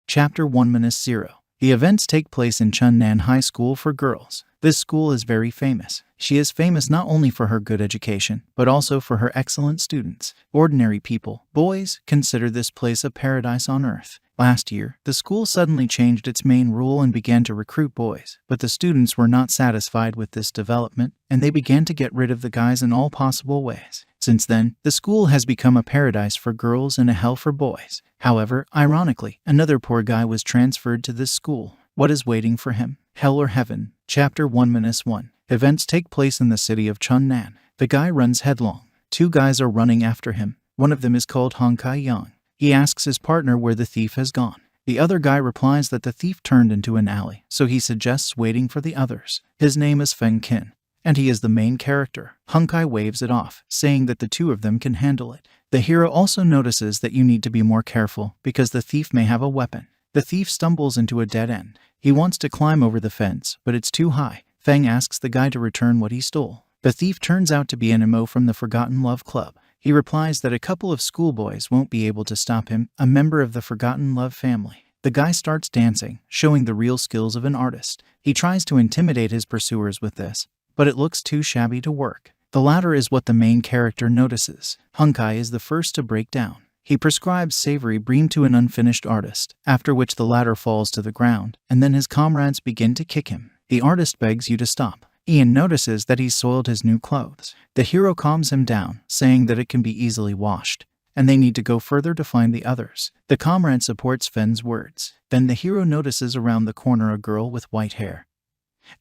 Chapter 1-0. The events take place in Chunnan High School for Girls. This school is very famous. She is famous not only for her good education, but also for her excellent students. Ordinary people, boys, consider this place a paradise on earth. Last year, the school suddenly changed its main rule and began to recruit boys, but the students were not satisfied with this development, and they began to get rid of the guys in all possible ways. Since then, the school has become a paradise for girls and a hell for boys. However, ironically, another poor guy was transferred to this school. What is waiting for him? Hell or heaven? Chapter 1-1. Events take place in the city of Chunnan. The guy runs headlong. Two guys are running after him. One of them is called Honkai Yang. He asks his partner where the thief has gone. The other guy replies that the thief turned into an alley, so he suggests waiting for the others. His name is Feng Qin, and he is the main character. Honkai waves it off, saying that the two of them can handle it. The hero also notices that you need to be more careful because the thief may have a weapon. The thief stumbles into a dead end. He wants to climb over the fence, but it's too high. Feng asks the guy to return what he stole. The thief turns out to be an emo from the Forgotten Love Club. He replies that a couple of schoolboys won't be able to stop him, a member of the Forgotten Love family. The guy starts dancing, showing the real skills of an artist. He tries to intimidate his pursuers with this, but it looks too shabby to work. The latter is what the main character notices. Honkai is the first to break down. He prescribes savory bream to an unfinished artist, after which the latter falls to the ground, and then his comrades begin to kick him. The artist begs you to stop. Ian notices that he's soiled his new clothes. The hero calms him down, saying that it can be easily washed, and they need to go further to find the others. The comrade supports Fen's words. Then the hero notices around the corner a girl with white hair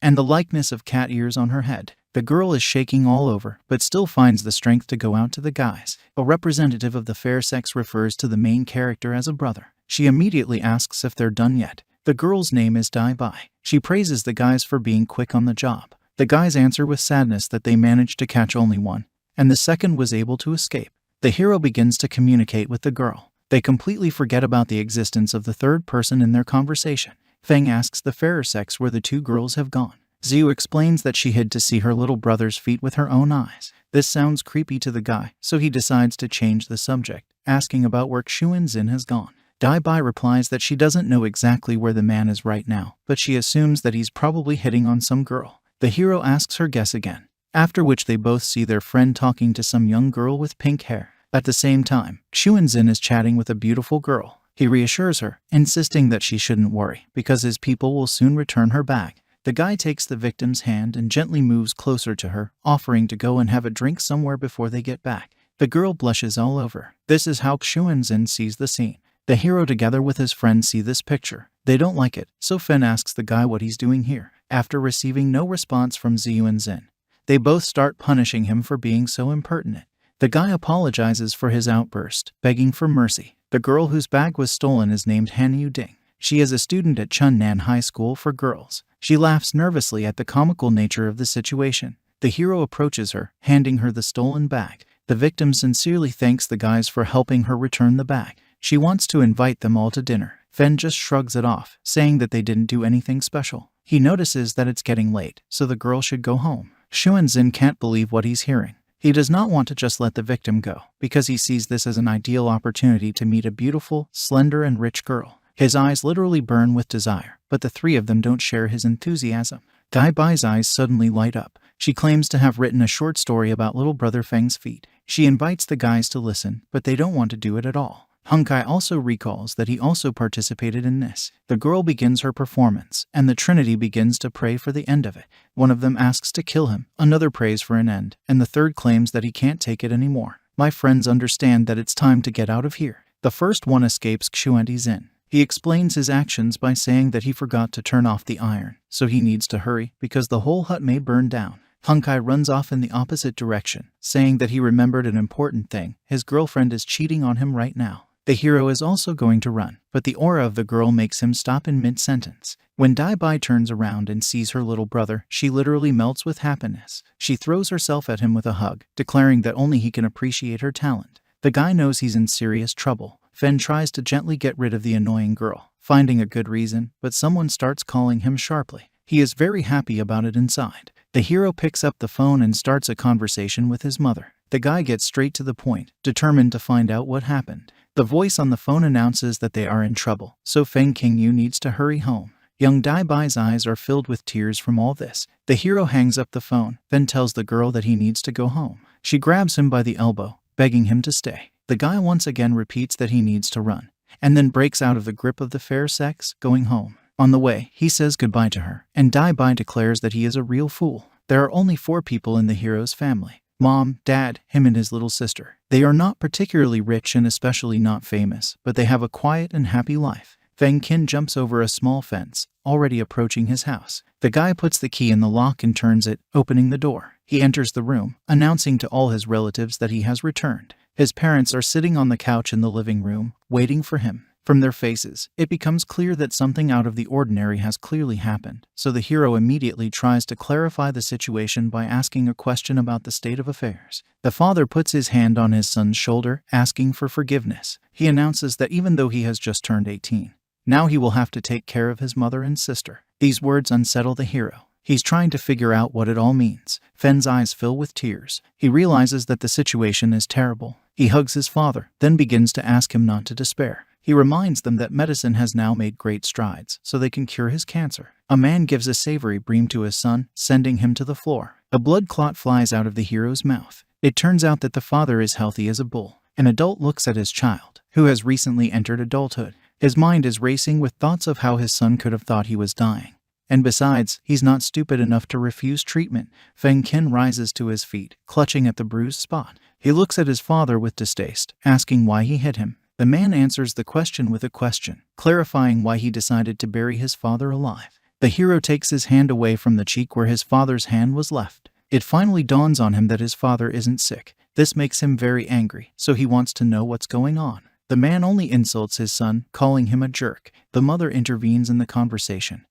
and the likeness of cat ears on her head. The girl is shaking all over, but still finds the strength to go out to the guys. A representative of the fair sex refers to the main character as a brother. She immediately asks if they're done yet. The girl's name is Dai Bai. She praises the guys for being quick on the job. The guys answer with sadness that they managed to catch only one, and the second was able to escape. The hero begins to communicate with the girl. They completely forget about the existence of the third person in their conversation. Feng asks the fairer sex where the two girls have gone. Xiu explains that she hid to see her little brother's feet with her own eyes. This sounds creepy to the guy, so he decides to change the subject, asking about where Xuanzin has gone. Dai Bai replies that she doesn't know exactly where the man is right now, but she assumes that he's probably hitting on some girl. The hero asks her guess again, after which they both see their friend talking to some young girl with pink hair. At the same time, Xuanzin is chatting with a beautiful girl. He reassures her, insisting that she shouldn't worry, because his people will soon return her back. The guy takes the victim's hand and gently moves closer to her, offering to go and have a drink somewhere before they get back. The girl blushes all over. This is how Xuanzin sees the scene. The hero together with his friend see this picture. They don't like it, so Fen asks the guy what he's doing here. After receiving no response from Xiu and Zin, they both start punishing him for being so impertinent. The guy apologizes for his outburst, begging for mercy. The girl whose bag was stolen is named Han Yu Ding. She is a student at Chunnan High School for Girls. She laughs nervously at the comical nature of the situation. The hero approaches her, handing her the stolen bag. The victim sincerely thanks the guys for helping her return the bag. She wants to invite them all to dinner. Fen just shrugs it off, saying that they didn't do anything special. He notices that it's getting late, so the girl should go home. Xuanzin can't believe what he's hearing. He does not want to just let the victim go, because he sees this as an ideal opportunity to meet a beautiful, slender, and rich girl. His eyes literally burn with desire, but the three of them don't share his enthusiasm. Dai Bai's eyes suddenly light up. She claims to have written a short story about little brother Feng's feet. She invites the guys to listen, but they don't want to do it at all. Honkai also recalls that he also participated in this. The girl begins her performance, and the Trinity begins to pray for the end of it. One of them asks to kill him, another prays for an end, and the third claims that he can't take it anymore. My friends understand that it's time to get out of here. The first one escapes Xuanzin. He explains his actions by saying that he forgot to turn off the iron, so he needs to hurry because the whole hut may burn down. Honkai runs off in the opposite direction, saying that he remembered an important thing. His girlfriend is cheating on him right now. The hero is also going to run, but the aura of the girl makes him stop in mid-sentence. When Dai Bai turns around and sees her little brother, she literally melts with happiness. She throws herself at him with a hug, declaring that only he can appreciate her talent. The guy knows he's in serious trouble. Fen tries to gently get rid of the annoying girl, finding a good reason, but someone starts calling him sharply. He is very happy about it inside. The hero picks up the phone and starts a conversation with his mother. The guy gets straight to the point, determined to find out what happened. The voice on the phone announces that they are in trouble, so Feng Qingyu needs to hurry home. Young Dai Bai's eyes are filled with tears from all this. The hero hangs up the phone, then tells the girl that he needs to go home. She grabs him by the elbow, begging him to stay. The guy once again repeats that he needs to run, and then breaks out of the grip of the fair sex, going home. On the way, he says goodbye to her, and Dai Bai declares that he is a real fool. There are only 4 people in the hero's family: Mom, Dad, him and his little sister. They are not particularly rich and especially not famous, but they have a quiet and happy life. Feng Qin jumps over a small fence, already approaching his house. The guy puts the key in the lock and turns it, opening the door. He enters the room, announcing to all his relatives that he has returned. His parents are sitting on the couch in the living room, waiting for him. From their faces, it becomes clear that something out of the ordinary has clearly happened, so the hero immediately tries to clarify the situation by asking a question about the state of affairs. The father puts his hand on his son's shoulder, asking for forgiveness. He announces that even though he has just turned 18, now he will have to take care of his mother and sister. These words unsettle the hero. He's trying to figure out what it all means. Fen's eyes fill with tears. He realizes that the situation is terrible. He hugs his father, then begins to ask him not to despair. He reminds them that medicine has now made great strides, so they can cure his cancer. A man gives a savory bream to his son, sending him to the floor. A blood clot flies out of the hero's mouth. It turns out that the father is healthy as a bull. An adult looks at his child, who has recently entered adulthood. His mind is racing with thoughts of how his son could have thought he was dying. And besides, he's not stupid enough to refuse treatment. Feng Qin rises to his feet, clutching at the bruised spot. He looks at his father with distaste, asking why he hit him. The man answers the question with a question, clarifying why he decided to bury his father alive. The hero takes his hand away from the cheek where his father's hand was left. It finally dawns on him that his father isn't sick. This makes him very angry, so he wants to know what's going on. The man only insults his son, calling him a jerk. The mother intervenes in the conversation,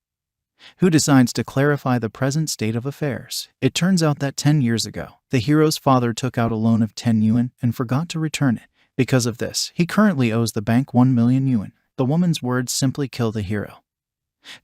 who decides to clarify the present state of affairs. It turns out that 10 years ago, the hero's father took out a loan of 10 yuan and forgot to return it. Because of this, he currently owes the bank 1 million yuan. The woman's words simply kill the hero,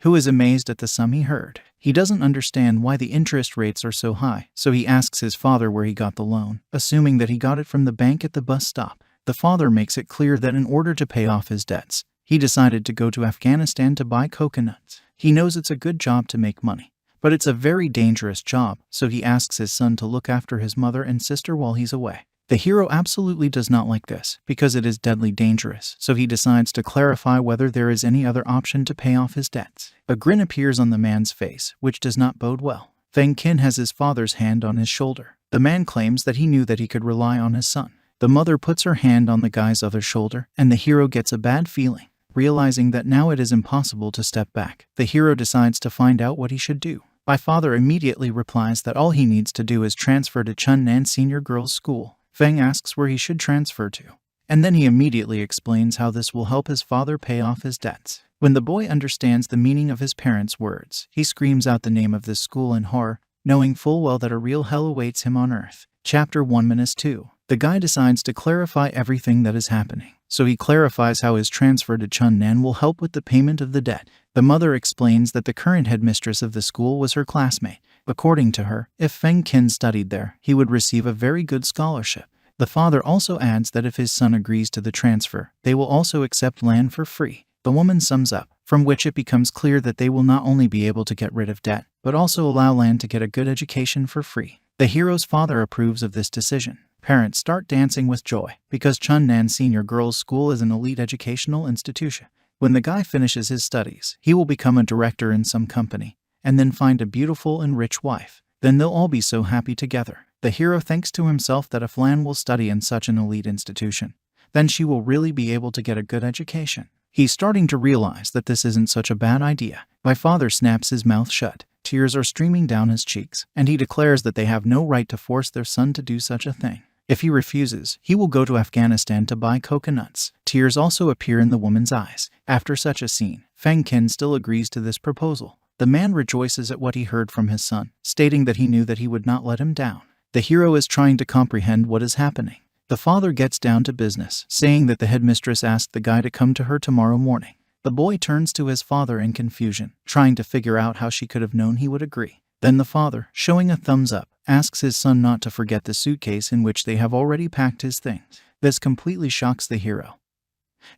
who is amazed at the sum he heard. He doesn't understand why the interest rates are so high, so he asks his father where he got the loan, assuming that he got it from the bank at the bus stop. The father makes it clear that in order to pay off his debts, he decided to go to Afghanistan to buy coconuts. He knows it's a good job to make money, but it's a very dangerous job, so he asks his son to look after his mother and sister while he's away. The hero absolutely does not like this, because it is deadly dangerous, so he decides to clarify whether there is any other option to pay off his debts. A grin appears on the man's face, which does not bode well. Feng Qin has his father's hand on his shoulder. The man claims that he knew that he could rely on his son. The mother puts her hand on the guy's other shoulder, and the hero gets a bad feeling. Realizing that now it is impossible to step back, the hero decides to find out what he should do. My father immediately replies that all he needs to do is transfer to Chunnan Senior Girls' School. Feng asks where he should transfer to, and then he immediately explains how this will help his father pay off his debts. When the boy understands the meaning of his parents' words, he screams out the name of this school in horror, knowing full well that a real hell awaits him on Earth. Chapter 1-2. The guy decides to clarify everything that is happening, so he clarifies how his transfer to Chunnan will help with the payment of the debt. The mother explains that the current headmistress of the school was her classmate. According to her, if Feng Qin studied there, he would receive a very good scholarship. The father also adds that if his son agrees to the transfer, they will also accept land for free. The woman sums up, from which it becomes clear that they will not only be able to get rid of debt, but also allow land to get a good education for free. The hero's father approves of this decision. Parents start dancing with joy, because Chunnan Senior Girls' School is an elite educational institution. When the guy finishes his studies, he will become a director in some company, and then find a beautiful and rich wife. Then they'll all be so happy together. The hero thinks to himself that if Lan will study in such an elite institution, then she will really be able to get a good education. He's starting to realize that this isn't such a bad idea. My father snaps his mouth shut. Tears are streaming down his cheeks, and he declares that they have no right to force their son to do such a thing. If he refuses, he will go to Afghanistan to buy coconuts. Tears also appear in the woman's eyes. After such a scene, Feng Qin still agrees to this proposal. The man rejoices at what he heard from his son, stating that he knew that he would not let him down. The hero is trying to comprehend what is happening. The father gets down to business, saying that the headmistress asked the guy to come to her tomorrow morning. The boy turns to his father in confusion, trying to figure out how she could have known he would agree. Then the father, showing a thumbs up, asks his son not to forget the suitcase in which they have already packed his things. This completely shocks the hero,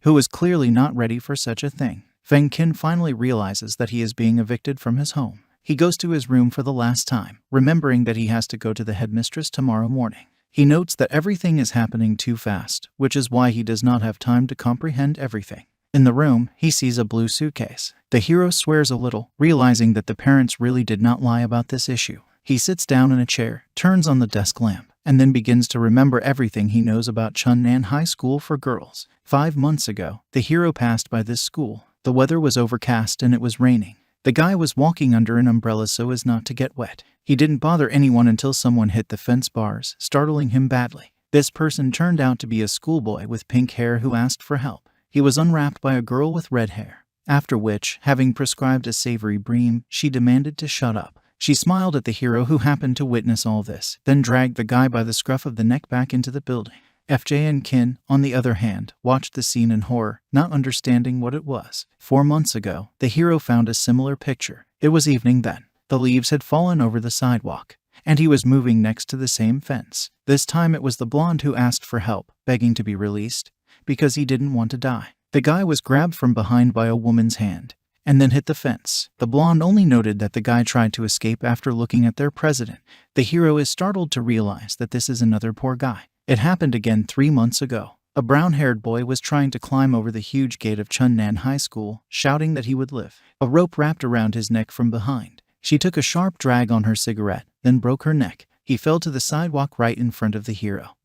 who was clearly not ready for such a thing. Feng Qin finally realizes that he is being evicted from his home. He goes to his room for the last time, remembering that he has to go to the headmistress tomorrow morning. He notes that everything is happening too fast, which is why he does not have time to comprehend everything. In the room, he sees a blue suitcase. The hero swears a little, realizing that the parents really did not lie about this issue. He sits down in a chair, turns on the desk lamp, and then begins to remember everything he knows about Chunnan High School for Girls. 5 months ago, the hero passed by this school. The weather was overcast and it was raining. The guy was walking under an umbrella so as not to get wet. He didn't bother anyone until someone hit the fence bars, startling him badly. This person turned out to be a schoolboy with pink hair who asked for help. He was unwrapped by a girl with red hair. After which, having prescribed a savory bream, she demanded to shut up. She smiled at the hero who happened to witness all this, then dragged the guy by the scruff of the neck back into the building. FJ and Kin, on the other hand, watched the scene in horror, not understanding what it was. 4 months ago, the hero found a similar picture. It was evening then. The leaves had fallen over the sidewalk, and he was moving next to the same fence. This time it was the blonde who asked for help, begging to be released, because he didn't want to die. The guy was grabbed from behind by a woman's hand, and then hit the fence. The blonde only noted that the guy tried to escape after looking at their president. The hero is startled to realize that this is another poor guy. It happened again 3 months ago. A brown-haired boy was trying to climb over the huge gate of Chunnan High School, shouting that he would live. A rope wrapped around his neck from behind. She took a sharp drag on her cigarette, then broke her neck. He fell to the sidewalk right in front of the hero,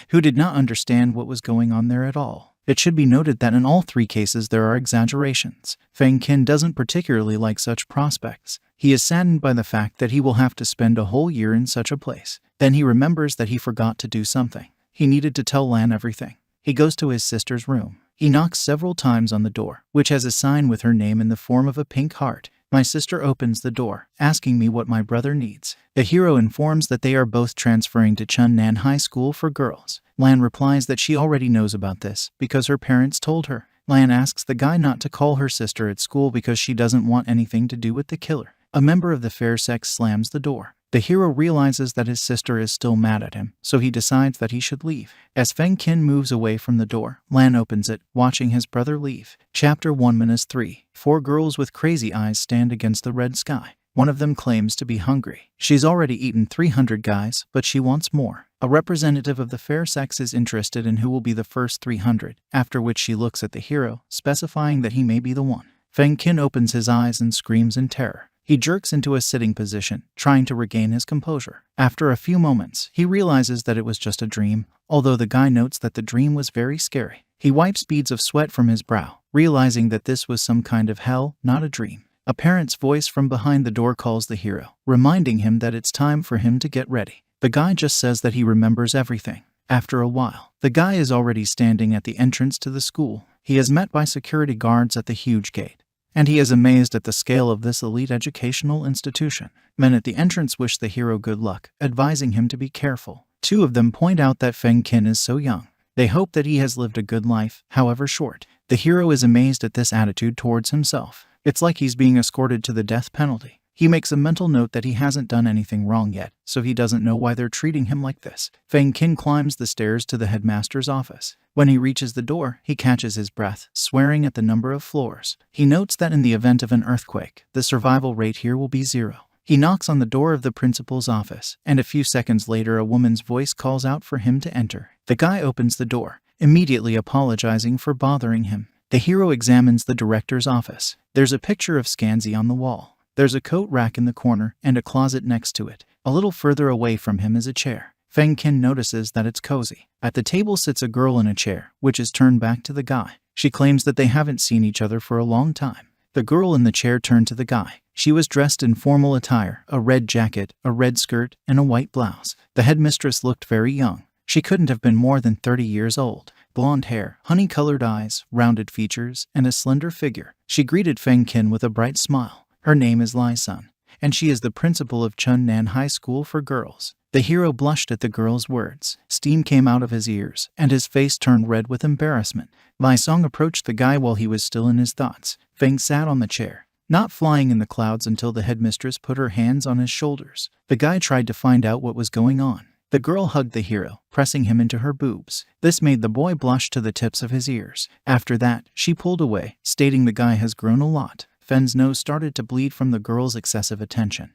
who did not understand what was going on there at all. It should be noted that in all 3 cases there are exaggerations. Feng Qin doesn't particularly like such prospects. He is saddened by the fact that he will have to spend a whole year in such a place. Then he remembers that he forgot to do something. He needed to tell Lan everything. He goes to his sister's room. He knocks several times on the door, which has a sign with her name in the form of a pink heart. My sister opens the door, asking me what my brother needs. The hero informs that they are both transferring to Chunnan High School for Girls. Lan replies that she already knows about this because her parents told her. Lan asks the guy not to call her sister at school because she doesn't want anything to do with the killer. A member of the fair sex slams the door. The hero realizes that his sister is still mad at him, so he decides that he should leave. As Feng Qin moves away from the door, Lan opens it, watching his brother leave. Chapter 1-3. 4 girls with crazy eyes stand against the red sky. One of them claims to be hungry. She's already eaten 300 guys, but she wants more. A representative of the fair sex is interested in who will be the first 300, after which she looks at the hero, specifying that he may be the one. Feng Qin opens his eyes and screams in terror. He jerks into a sitting position, trying to regain his composure. After a few moments, he realizes that it was just a dream, although the guy notes that the dream was very scary. He wipes beads of sweat from his brow, realizing that this was some kind of hell, not a dream. A parent's voice from behind the door calls the hero, reminding him that it's time for him to get ready. The guy just says that he remembers everything. After a while, the guy is already standing at the entrance to the school. He is met by security guards at the huge gate, and he is amazed at the scale of this elite educational institution. Men at the entrance wish the hero good luck, advising him to be careful. 2 of them point out that Feng Qin is so young. They hope that he has lived a good life, however short. The hero is amazed at this attitude towards himself. It's like he's being escorted to the death penalty. He makes a mental note that he hasn't done anything wrong yet, so he doesn't know why they're treating him like this. Feng Qin climbs the stairs to the headmaster's office. When he reaches the door, he catches his breath, swearing at the number of floors. He notes that in the event of an earthquake, the survival rate here will be 0. He knocks on the door of the principal's office, and a few seconds later a woman's voice calls out for him to enter. The guy opens the door, immediately apologizing for bothering him. The hero examines the director's office. There's a picture of Scansy on the wall. There's a coat rack in the corner and a closet next to it. A little further away from him is a chair. Feng Qin notices that it's cozy. At the table sits a girl in a chair, which is turned back to the guy. She claims that they haven't seen each other for a long time. The girl in the chair turned to the guy. She was dressed in formal attire, a red jacket, a red skirt, and a white blouse. The headmistress looked very young. She couldn't have been more than 30 years old. Blonde hair, honey-colored eyes, rounded features, and a slender figure. She greeted Feng Qin with a bright smile. Her name is Lai Sun, and she is the principal of Chunnan High School for Girls. The hero blushed at the girl's words. Steam came out of his ears, and his face turned red with embarrassment. Lai Song approached the guy while he was still in his thoughts. Feng sat on the chair, not flying in the clouds until the headmistress put her hands on his shoulders. The guy tried to find out what was going on. The girl hugged the hero, pressing him into her boobs. This made the boy blush to the tips of his ears. After that, she pulled away, stating the guy has grown a lot. Feng's nose started to bleed from the girl's excessive attention.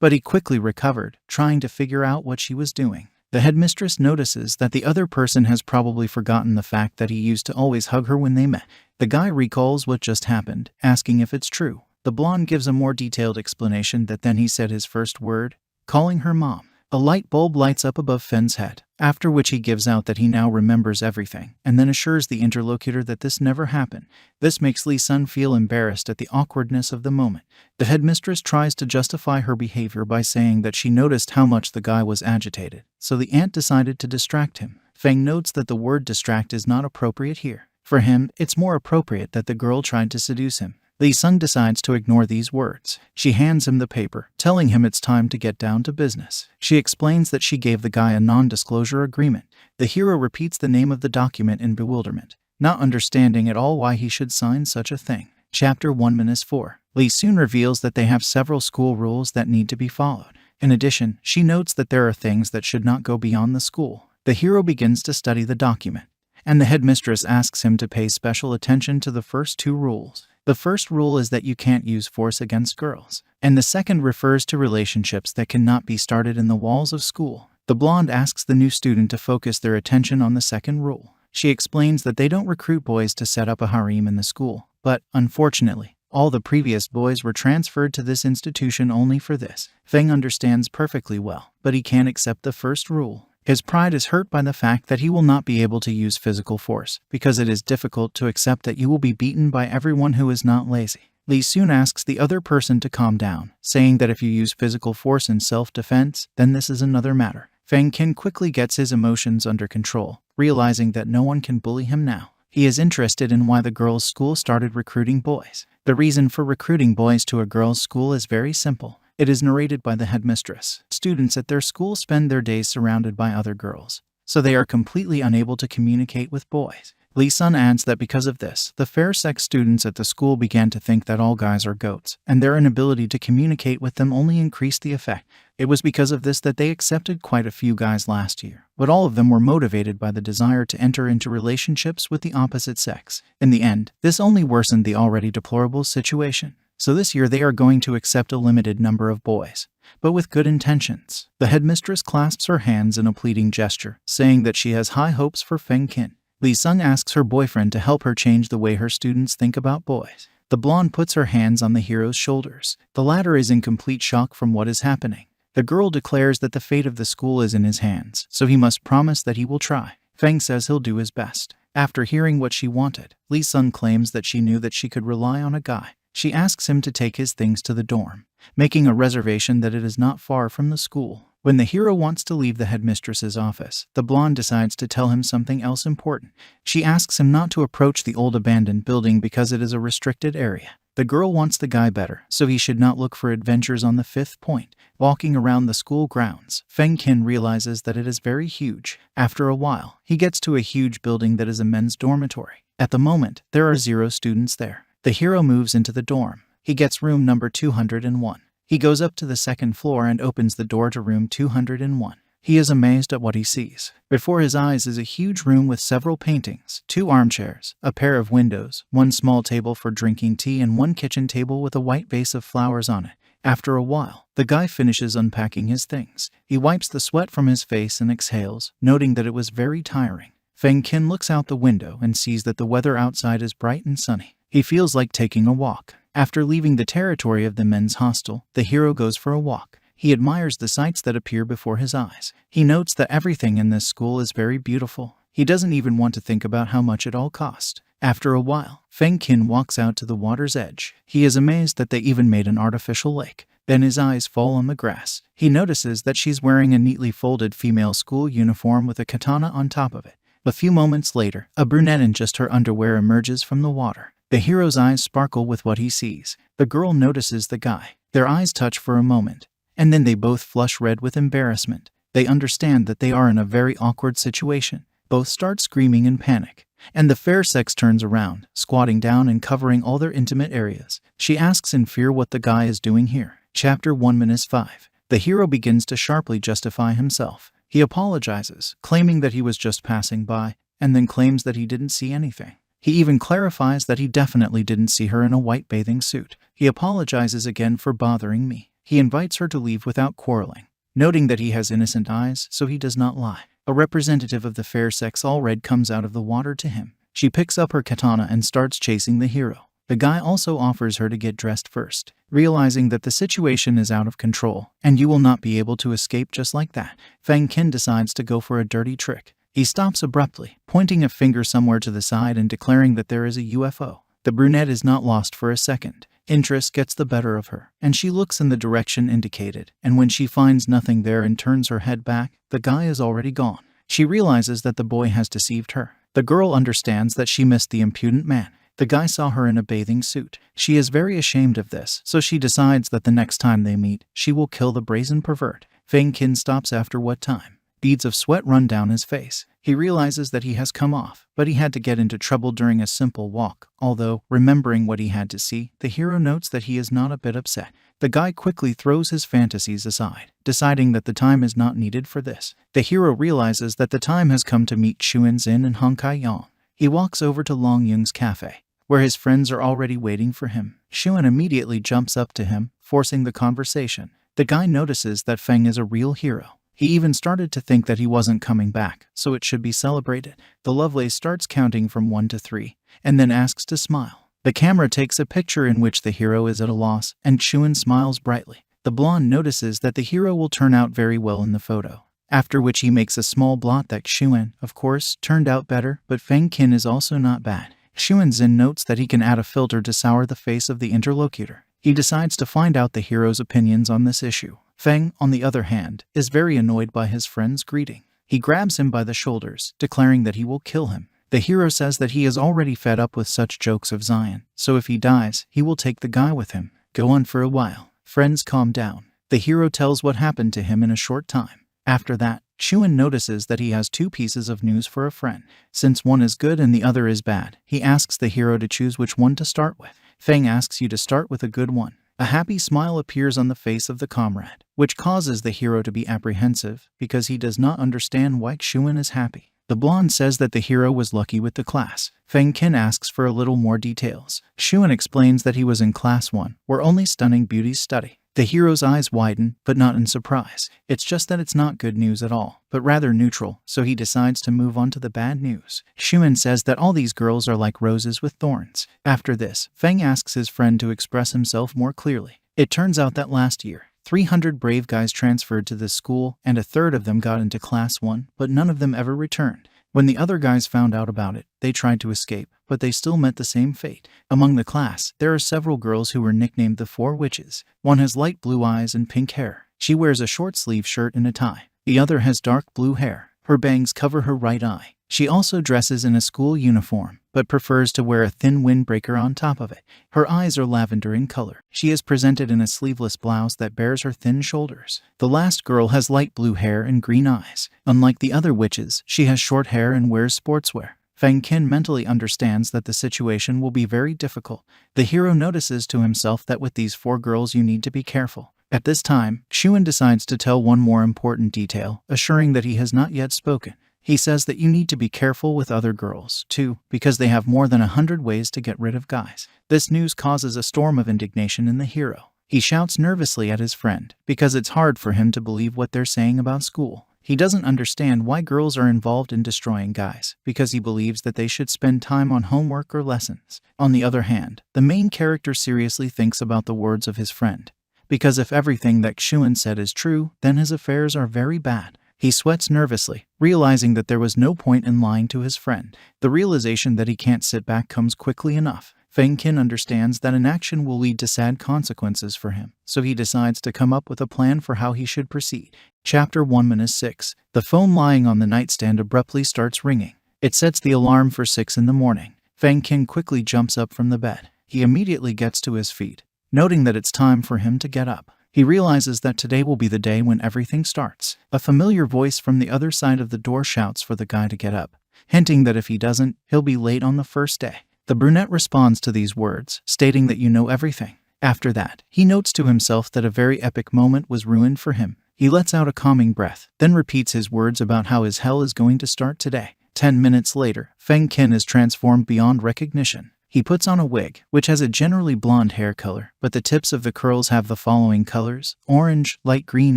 But he quickly recovered, trying to figure out what she was doing. The headmistress notices that the other person has probably forgotten the fact that he used to always hug her when they met. The guy recalls what just happened, asking if it's true. The blonde gives a more detailed explanation that then he said his first word, calling her mom. A light bulb lights up above Feng's head, after which he gives out that he now remembers everything, and then assures the interlocutor that this never happened. This makes Lee Sun feel embarrassed at the awkwardness of the moment. The headmistress tries to justify her behavior by saying that she noticed how much the guy was agitated, so the aunt decided to distract him. Feng notes that the word distract is not appropriate here. For him, it's more appropriate that the girl tried to seduce him. Lee Sung decides to ignore these words. She hands him the paper, telling him it's time to get down to business. She explains that she gave the guy a non-disclosure agreement. The hero repeats the name of the document in bewilderment, not understanding at all why he should sign such a thing. Chapter 1-4. Lee soon reveals that they have several school rules that need to be followed. In addition, she notes that there are things that should not go beyond the school. The hero begins to study the document, and the headmistress asks him to pay special attention to the first two rules. The first rule is that you can't use force against girls, and the second refers to relationships that cannot be started in the walls of school. The blonde asks the new student to focus their attention on the second rule. She explains that they don't recruit boys to set up a harem in the school, but, unfortunately, all the previous boys were transferred to this institution only for this. Feng understands perfectly well, but he can't accept the first rule. His pride is hurt by the fact that he will not be able to use physical force, because it is difficult to accept that you will be beaten by everyone who is not lazy. Lee soon asks the other person to calm down, saying that if you use physical force in self-defense, then this is another matter. Feng Qin quickly gets his emotions under control, realizing that no one can bully him now. He is interested in why the girls' school started recruiting boys. The reason for recruiting boys to a girls' school is very simple. It is narrated by the headmistress. Students at their school spend their days surrounded by other girls, so they are completely unable to communicate with boys. Lee Sun adds that because of this, the fair-sex students at the school began to think that all guys are goats, and their inability to communicate with them only increased the effect. It was because of this that they accepted quite a few guys last year, but all of them were motivated by the desire to enter into relationships with the opposite sex. In the end, this only worsened the already deplorable situation. So this year they are going to accept a limited number of boys, but with good intentions. The headmistress clasps her hands in a pleading gesture, saying that she has high hopes for Feng Qin. Lee Sung asks her boyfriend to help her change the way her students think about boys. The blonde puts her hands on the hero's shoulders. The latter is in complete shock from what is happening. The girl declares that the fate of the school is in his hands, so he must promise that he will try. Feng says he'll do his best. After hearing what she wanted, Lee Sung claims that she knew that she could rely on a guy. She asks him to take his things to the dorm, making a reservation that it is not far from the school. When the hero wants to leave the headmistress's office, the blonde decides to tell him something else important. She asks him not to approach the old abandoned building because it is a restricted area. The girl wants the guy better, so he should not look for adventures on the fifth point. Walking around the school grounds, Feng Qin realizes that it is very huge. After a while, he gets to a huge building that is a men's dormitory. At the moment, there are 0 students there. The hero moves into the dorm. He gets room number 201. He goes up to the second floor and opens the door to room 201. He is amazed at what he sees. Before his eyes is a huge room with several paintings, 2 armchairs, a pair of windows, 1 small table for drinking tea, and 1 kitchen table with a white vase of flowers on it. After a while, the guy finishes unpacking his things. He wipes the sweat from his face and exhales, noting that it was very tiring. Feng Qin looks out the window and sees that the weather outside is bright and sunny. He feels like taking a walk. After leaving the territory of the men's hostel, the hero goes for a walk. He admires the sights that appear before his eyes. He notes that everything in this school is very beautiful. He doesn't even want to think about how much it all cost. After a while, Feng Qin walks out to the water's edge. He is amazed that they even made an artificial lake. Then his eyes fall on the grass. He notices that she's wearing a neatly folded female school uniform with a katana on top of it. A few moments later, a brunette in just her underwear emerges from the water. The hero's eyes sparkle with what he sees. The girl notices the guy. Their eyes touch for a moment, and then they both flush red with embarrassment. They understand that they are in a very awkward situation. Both start screaming in panic, and the fair sex turns around, squatting down and covering all their intimate areas. She asks in fear what the guy is doing here. Chapter 1-5. The hero begins to sharply justify himself. He apologizes, claiming that he was just passing by, and then claims that he didn't see anything. He even clarifies that he definitely didn't see her in a white bathing suit. He apologizes again for bothering me. He invites her to leave without quarreling, noting that he has innocent eyes, so he does not lie. A representative of the fair sex all red comes out of the water to him. She picks up her katana and starts chasing the hero. The guy also offers her to get dressed first, realizing that the situation is out of control, and you will not be able to escape just like that. Feng Qin decides to go for a dirty trick. He stops abruptly, pointing a finger somewhere to the side and declaring that there is a UFO. The brunette is not lost for a second. Interest gets the better of her, and she looks in the direction indicated, and when she finds nothing there and turns her head back, the guy is already gone. She realizes that the boy has deceived her. The girl understands that she missed the impudent man. The guy saw her in a bathing suit. She is very ashamed of this, so she decides that the next time they meet, she will kill the brazen pervert. Feng Qin stops after what time? Beads of sweat run down his face. He realizes that he has come off, but he had to get into trouble during a simple walk. Although, remembering what he had to see, the hero notes that he is not a bit upset. The guy quickly throws his fantasies aside, deciding that the time is not needed for this. The hero realizes that the time has come to meet Xuan Xin and Hong Kai Yang. He walks over to Long Yung's cafe, where his friends are already waiting for him. Xuan immediately jumps up to him, forcing the conversation. The guy notices that Feng is a real hero. He even started to think that he wasn't coming back, so it should be celebrated. The Lovelace starts counting from 1 to 3, and then asks to smile. The camera takes a picture in which the hero is at a loss, and Xuan smiles brightly. The blonde notices that the hero will turn out very well in the photo, after which he makes a small blot that Xuan, of course, turned out better, but Feng Qin is also not bad. Xuan Xin notes that he can add a filter to sour the face of the interlocutor. He decides to find out the hero's opinions on this issue. Feng, on the other hand, is very annoyed by his friend's greeting. He grabs him by the shoulders, declaring that he will kill him. The hero says that he is already fed up with such jokes of Zion, so if he dies, he will take the guy with him. Go on for a while. Friends calm down. The hero tells what happened to him in a short time. After that, Xuan notices that he has 2 pieces of news for a friend. Since one is good and the other is bad, he asks the hero to choose which one to start with. Feng asks you to start with a good one. A happy smile appears on the face of the comrade, which causes the hero to be apprehensive because he does not understand why Xuan is happy. The blonde says that the hero was lucky with the class. Feng Qin asks for a little more details. Xuan explains that he was in class 1, where only stunning beauties study. The hero's eyes widen, but not in surprise. It's just that it's not good news at all, but rather neutral, so he decides to move on to the bad news. Xuan says that all these girls are like roses with thorns. After this, Feng asks his friend to express himself more clearly. It turns out that last year, 300 brave guys transferred to this school, and a third of them got into class 1, but none of them ever returned. When the other guys found out about it, they tried to escape, but they still met the same fate. Among the class, there are several girls who were nicknamed the 4 Witches. One has light blue eyes and pink hair. She wears a short-sleeve shirt and a tie. The other has dark blue hair. Her bangs cover her right eye. She also dresses in a school uniform, but prefers to wear a thin windbreaker on top of it. Her eyes are lavender in color. She is presented in a sleeveless blouse that bears her thin shoulders. The last girl has light blue hair and green eyes. Unlike the other witches, she has short hair and wears sportswear. Feng Qin mentally understands that the situation will be very difficult. The hero notices to himself that with these 4 girls you need to be careful. At this time, Xuan decides to tell one more important detail, assuring that he has not yet spoken. He says that you need to be careful with other girls, too, because they have more than 100 ways to get rid of guys. This news causes a storm of indignation in the hero. He shouts nervously at his friend, because it's hard for him to believe what they're saying about school. He doesn't understand why girls are involved in destroying guys, because he believes that they should spend time on homework or lessons. On the other hand, the main character seriously thinks about the words of his friend, because if everything that Xuan said is true, then his affairs are very bad. He sweats nervously, realizing that there was no point in lying to his friend. The realization that he can't sit back comes quickly enough. Feng Qin understands that inaction will lead to sad consequences for him, so he decides to come up with a plan for how he should proceed. Chapter 1-6. The phone lying on the nightstand abruptly starts ringing. It sets the alarm for 6 in the morning. Feng Qin quickly jumps up from the bed. He immediately gets to his feet, noting that it's time for him to get up. He realizes that today will be the day when everything starts. A familiar voice from the other side of the door shouts for the guy to get up, hinting that if he doesn't, he'll be late on the first day. The brunette responds to these words, stating that you know everything. After that, he notes to himself that a very epic moment was ruined for him. He lets out a calming breath, then repeats his words about how his hell is going to start today. 10 minutes later, Feng Qin is transformed beyond recognition. He puts on a wig, which has a generally blonde hair color, but the tips of the curls have the following colors: orange, light green,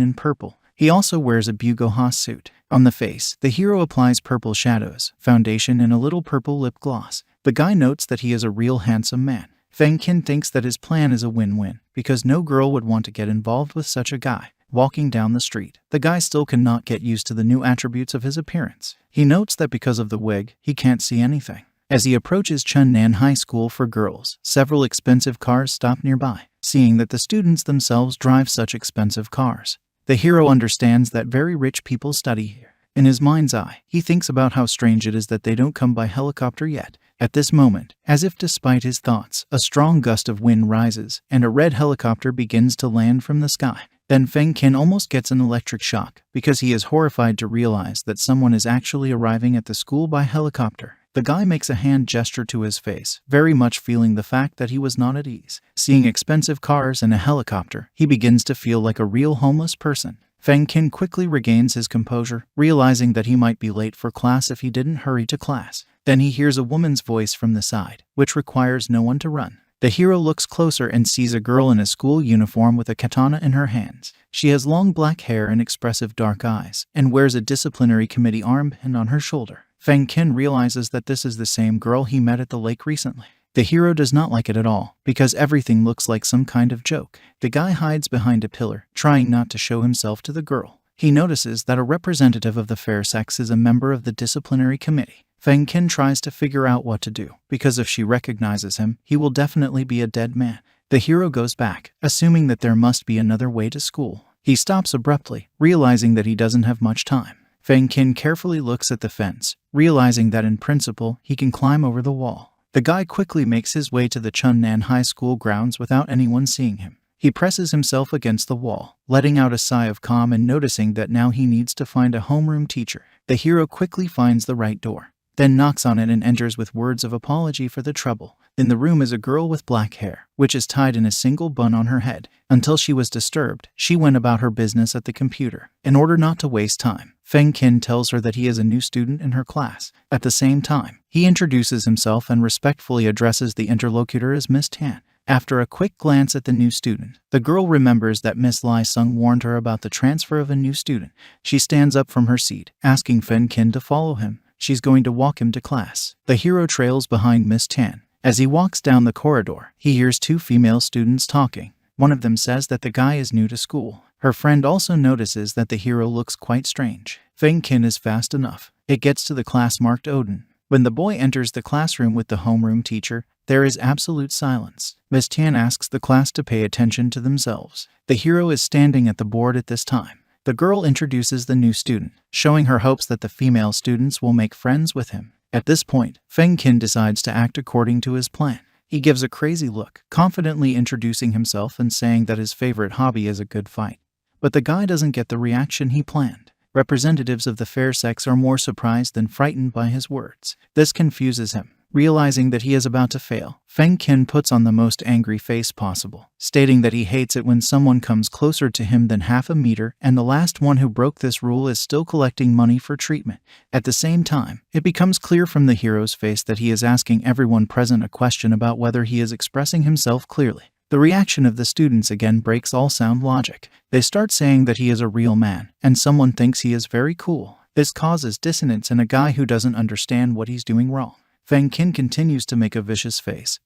and purple. He also wears a bugoha suit. On the face, the hero applies purple shadows, foundation, and a little purple lip gloss. The guy notes that he is a real handsome man. Feng Qin thinks that his plan is a win-win, because no girl would want to get involved with such a guy. Walking down the street, the guy still cannot get used to the new attributes of his appearance. He notes that because of the wig, he can't see anything. As he approaches Chunnan High School for Girls, several expensive cars stop nearby. Seeing that the students themselves drive such expensive cars, the hero understands that very rich people study here. In his mind's eye, he thinks about how strange it is that they don't come by helicopter yet. At this moment, as if despite his thoughts, a strong gust of wind rises, and a red helicopter begins to land from the sky. Then Feng Qin almost gets an electric shock, because he is horrified to realize that someone is actually arriving at the school by helicopter. The guy makes a hand gesture to his face, very much feeling the fact that he was not at ease. Seeing expensive cars and a helicopter, he begins to feel like a real homeless person. Feng Qin quickly regains his composure, realizing that he might be late for class if he didn't hurry to class. Then he hears a woman's voice from the side, which requires no one to run. The hero looks closer and sees a girl in a school uniform with a katana in her hands. She has long black hair and expressive dark eyes, and wears a disciplinary committee armband on her shoulder. Feng Qin realizes that this is the same girl he met at the lake recently. The hero does not like it at all, because everything looks like some kind of joke. The guy hides behind a pillar, trying not to show himself to the girl. He notices that a representative of the fair sex is a member of the disciplinary committee. Feng Qin tries to figure out what to do, because if she recognizes him, he will definitely be a dead man. The hero goes back, assuming that there must be another way to school. He stops abruptly, realizing that he doesn't have much time. Feng Qin carefully looks at the fence, realizing that in principle, he can climb over the wall. The guy quickly makes his way to the Chunnan High School grounds without anyone seeing him. He presses himself against the wall, letting out a sigh of calm and noticing that now he needs to find a homeroom teacher. The hero quickly finds the right door, then knocks on it and enters with words of apology for the trouble. In the room is a girl with black hair, which is tied in a single bun on her head. Until she was disturbed, she went about her business at the computer. In order not to waste time, Feng Qin tells her that he is a new student in her class. At the same time, he introduces himself and respectfully addresses the interlocutor as Miss Tan. After a quick glance at the new student, the girl remembers that Miss Lai Sung warned her about the transfer of a new student. She stands up from her seat, asking Feng Qin to follow him. She's going to walk him to class. The hero trails behind Miss Tan. As he walks down the corridor, he hears two female students talking. One of them says that the guy is new to school. Her friend also notices that the hero looks quite strange. Feng Qin is fast enough. It gets to the class marked Odin. When the boy enters the classroom with the homeroom teacher, there is absolute silence. Miss Tan asks the class to pay attention to themselves. The hero is standing at the board at this time. The girl introduces the new student, showing her hopes that the female students will make friends with him. At this point, Feng Qin decides to act according to his plan. He gives a crazy look, confidently introducing himself and saying that his favorite hobby is a good fight. But the guy doesn't get the reaction he planned. Representatives of the fair sex are more surprised than frightened by his words. This confuses him. Realizing that he is about to fail, Feng Qin puts on the most angry face possible, stating that he hates it when someone comes closer to him than half a meter, and the last one who broke this rule is still collecting money for treatment. At the same time, it becomes clear from the hero's face that he is asking everyone present a question about whether he is expressing himself clearly. The reaction of the students again breaks all sound logic. They start saying that he is a real man, and someone thinks he is very cool. This causes dissonance in a guy who doesn't understand what he's doing wrong. Feng Qin continues to make a vicious face,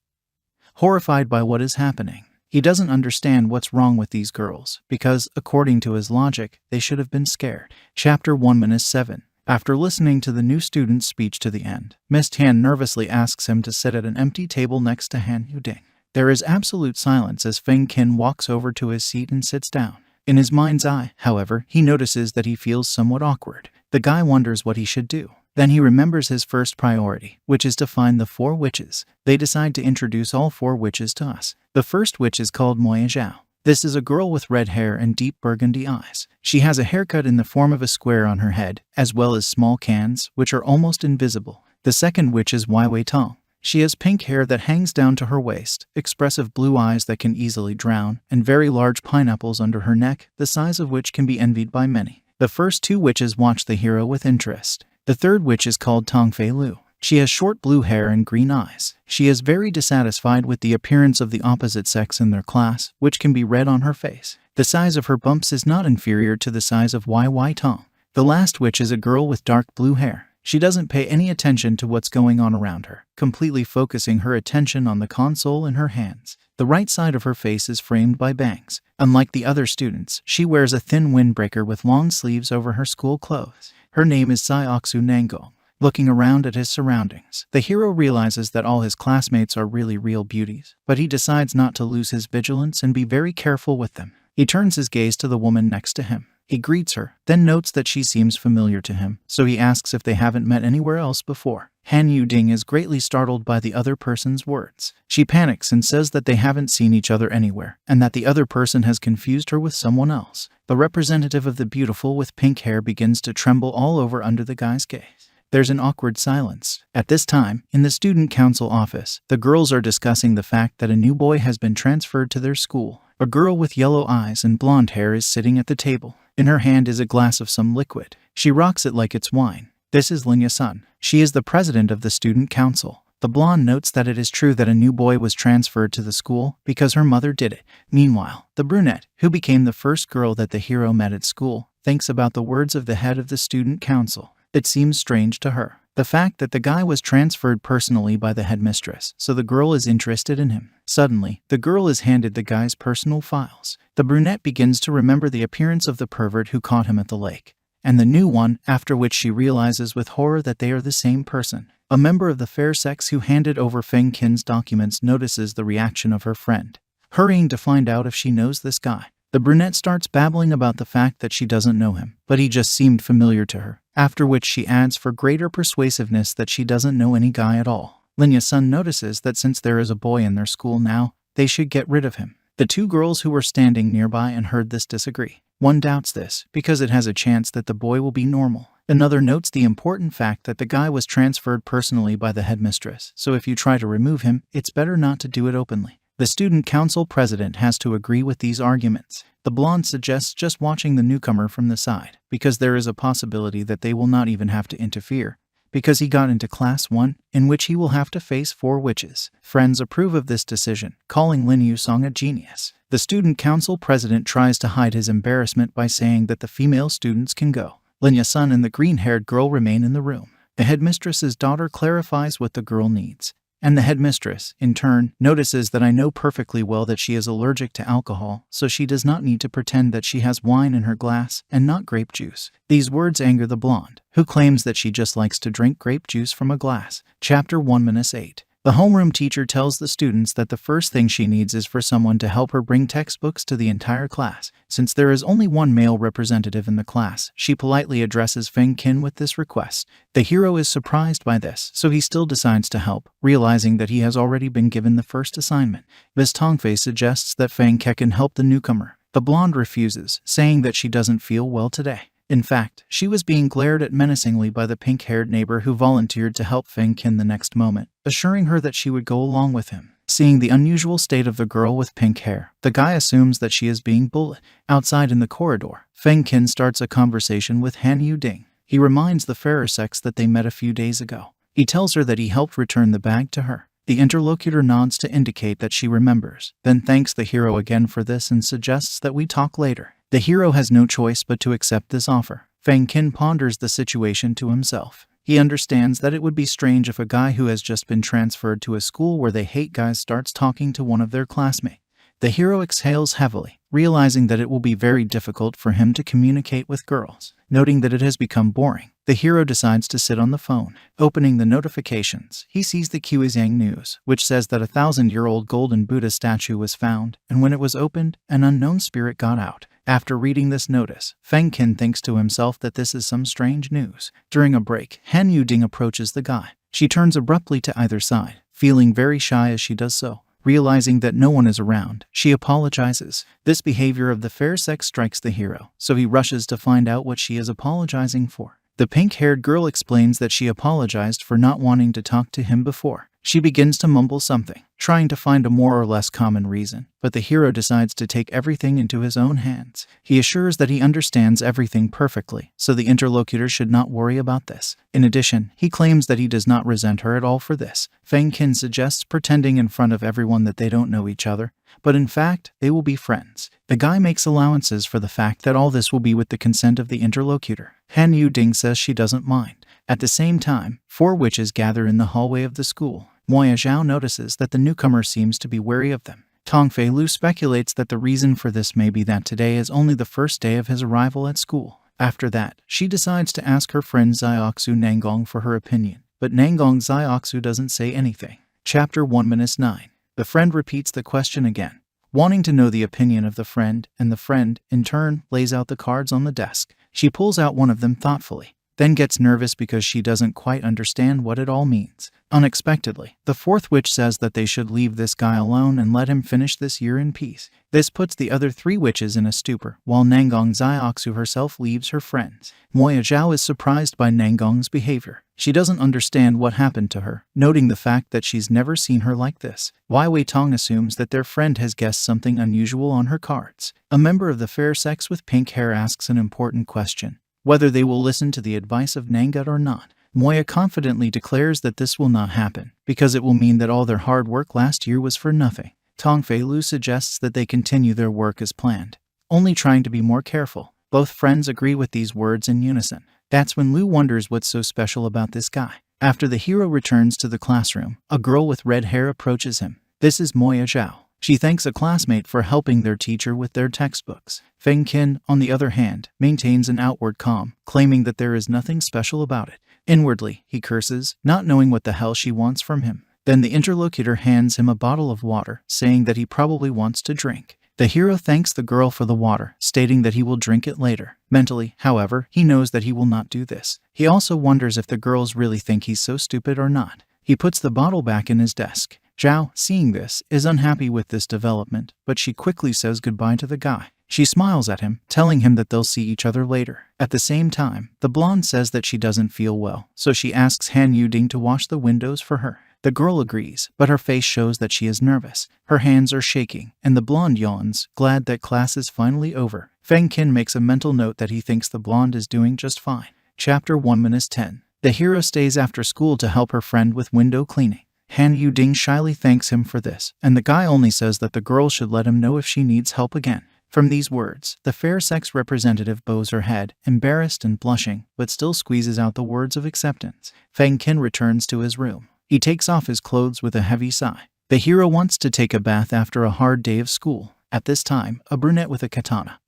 horrified by what is happening. He doesn't understand what's wrong with these girls, because, according to his logic, they should have been scared. Chapter 1-7. After listening to the new student's speech to the end, Miss Tan nervously asks him to sit at an empty table next to Han Yuding. There is absolute silence as Feng Qin walks over to his seat and sits down. In his mind's eye, however, he notices that he feels somewhat awkward. The guy wonders what he should do. Then he remembers his first priority, which is to find the 4 witches. They decide to introduce all 4 witches to us. The first witch is called Moya Zhao. This is a girl with red hair and deep burgundy eyes. She has a haircut in the form of a square on her head, as well as small cans, which are almost invisible. The second witch is Wei Wei Tong. She has pink hair that hangs down to her waist, expressive blue eyes that can easily drown, and very large pineapples under her neck, the size of which can be envied by many. The first two witches watch the hero with interest. The third witch is called Tong Fei Lu. She has short blue hair and green eyes. She is very dissatisfied with the appearance of the opposite sex in their class, which can be read on her face. The size of her bumps is not inferior to the size of YY Tong. The last witch is a girl with dark blue hair. She doesn't pay any attention to what's going on around her, completely focusing her attention on the console in her hands. The right side of her face is framed by bangs. Unlike the other students, she wears a thin windbreaker with long sleeves over her school clothes. Her name is Saioksu Nango. Looking around at his surroundings, the hero realizes that all his classmates are really real beauties, but he decides not to lose his vigilance and be very careful with them. He turns his gaze to the woman next to him. He greets her, then notes that she seems familiar to him, so he asks if they haven't met anywhere else before. Han Yu-ding is greatly startled by the other person's words. She panics and says that they haven't seen each other anywhere, and that the other person has confused her with someone else. The representative of the beautiful with pink hair begins to tremble all over under the guy's gaze. There's an awkward silence. At this time, in the student council office, the girls are discussing the fact that a new boy has been transferred to their school. A girl with yellow eyes and blonde hair is sitting at the table. In her hand is a glass of some liquid. She rocks it like it's wine. This is Linya-sun. She is the president of the student council. The blonde notes that it is true that a new boy was transferred to the school because her mother did it. Meanwhile, the brunette, who became the first girl that the hero met at school, thinks about the words of the head of the student council. It seems strange to her. The fact that the guy was transferred personally by the headmistress, so the girl is interested in him. Suddenly, the girl is handed the guy's personal files. The brunette begins to remember the appearance of the pervert who caught him at the lake, and the new one, after which she realizes with horror that they are the same person. A member of the fair sex who handed over Feng Qin's documents notices the reaction of her friend, hurrying to find out if she knows this guy. The brunette starts babbling about the fact that she doesn't know him, but he just seemed familiar to her, after which she adds for greater persuasiveness that she doesn't know any guy at all. Linya-sun notices that since there is a boy in their school now, they should get rid of him. The two girls who were standing nearby and heard this disagree. One doubts this, because it has a chance that the boy will be normal. Another notes the important fact that the guy was transferred personally by the headmistress, so if you try to remove him, it's better not to do it openly. The student council president has to agree with these arguments. The blonde suggests just watching the newcomer from the side, because there is a possibility that they will not even have to interfere, because he got into class 1, in which he will have to face 4 witches. Friends approve of this decision, calling Lin Yu-song a genius. The student council president tries to hide his embarrassment by saying that the female students can go. Linya-sun and the green-haired girl remain in the room. The headmistress's daughter clarifies what the girl needs. And the headmistress, in turn, notices that I know perfectly well that she is allergic to alcohol, so she does not need to pretend that she has wine in her glass and not grape juice. These words anger the blonde, who claims that she just likes to drink grape juice from a glass. Chapter 1-8. The homeroom teacher tells the students that the first thing she needs is for someone to help her bring textbooks to the entire class. Since there is only one male representative in the class, she politely addresses Feng Qin with this request. The hero is surprised by this, so he still decides to help, realizing that he has already been given the first assignment. Miss Tongfei suggests that Feng Ke can help the newcomer. The blonde refuses, saying that she doesn't feel well today. In fact, she was being glared at menacingly by the pink-haired neighbor who volunteered to help Feng Qin the next moment, assuring her that she would go along with him. Seeing the unusual state of the girl with pink hair, the guy assumes that she is being bullied. Outside in the corridor, Feng Qin starts a conversation with Han Yu-ding. He reminds the fairer sex that they met a few days ago. He tells her that he helped return the bag to her. The interlocutor nods to indicate that she remembers, then thanks the hero again for this and suggests that we talk later. The hero has no choice but to accept this offer. Feng Qin ponders the situation to himself. He understands that it would be strange if a guy who has just been transferred to a school where they hate guys starts talking to one of their classmates. The hero exhales heavily, realizing that it will be very difficult for him to communicate with girls. Noting that it has become boring, the hero decides to sit on the phone. Opening the notifications, he sees the Qiuzhang news, which says that a 1,000-year-old golden Buddha statue was found, and when it was opened, an unknown spirit got out. After reading this notice, Feng Qin thinks to himself that this is some strange news. During a break, Han Yu-ding approaches the guy. She turns abruptly to either side, feeling very shy as she does so. Realizing that no one is around, she apologizes. This behavior of the fair sex strikes the hero, so he rushes to find out what she is apologizing for. The pink-haired girl explains that she apologized for not wanting to talk to him before. She begins to mumble something, trying to find a more or less common reason, but the hero decides to take everything into his own hands. He assures that he understands everything perfectly, so the interlocutor should not worry about this. In addition, he claims that he does not resent her at all for this. Feng Qin suggests pretending in front of everyone that they don't know each other, but in fact, they will be friends. The guy makes allowances for the fact that all this will be with the consent of the interlocutor. Han Yu-ding says she doesn't mind. At the same time, 4 witches gather in the hallway of the school. Moya Zhao notices that the newcomer seems to be wary of them. Tong Fei Lu speculates that the reason for this may be that today is only the first day of his arrival at school. After that, she decides to ask her friend Xiaoxu Nangong for her opinion, but Nangong Xiaoxu doesn't say anything. Chapter 1-9. The friend repeats the question again, wanting to know the opinion of the friend, and the friend, in turn, lays out the cards on the desk. She pulls out one of them thoughtfully, then gets nervous because she doesn't quite understand what it all means. Unexpectedly, the 4th witch says that they should leave this guy alone and let him finish this year in peace. This puts the other 3 witches in a stupor, while Nangong Xiaoxu herself leaves her friends. Moya Zhao is surprised by Nangong's behavior. She doesn't understand what happened to her, noting the fact that she's never seen her like this. Wei Wei Tong assumes that their friend has guessed something unusual on her cards. A member of the fair sex with pink hair asks an important question, whether they will listen to the advice of Nangut or not. Moya confidently declares that this will not happen, because it will mean that all their hard work last year was for nothing. Tong Fei Lu suggests that they continue their work as planned, only trying to be more careful. Both friends agree with these words in unison. That's when Lu wonders what's so special about this guy. After the hero returns to the classroom, a girl with red hair approaches him. This is Moya Zhao. She thanks a classmate for helping their teacher with their textbooks. Feng Qin, on the other hand, maintains an outward calm, claiming that there is nothing special about it. Inwardly, he curses, not knowing what the hell she wants from him. Then the interlocutor hands him a bottle of water, saying that he probably wants to drink. The hero thanks the girl for the water, stating that he will drink it later. Mentally, however, he knows that he will not do this. He also wonders if the girls really think he's so stupid or not. He puts the bottle back in his desk. Zhao, seeing this, is unhappy with this development, but she quickly says goodbye to the guy. She smiles at him, telling him that they'll see each other later. At the same time, the blonde says that she doesn't feel well, so she asks Han Yu-ding to wash the windows for her. The girl agrees, but her face shows that she is nervous. Her hands are shaking, and the blonde yawns, glad that class is finally over. Feng Qin makes a mental note that he thinks the blonde is doing just fine. Chapter 1-10. The hero stays after school to help her friend with window cleaning. Han Yu-ding shyly thanks him for this, and the guy only says that the girl should let him know if she needs help again. From these words, the fair sex representative bows her head, embarrassed and blushing, but still squeezes out the words of acceptance. Feng Qin returns to his room. He takes off his clothes with a heavy sigh. The hero wants to take a bath after a hard day of school. At this time, a brunette with a katana,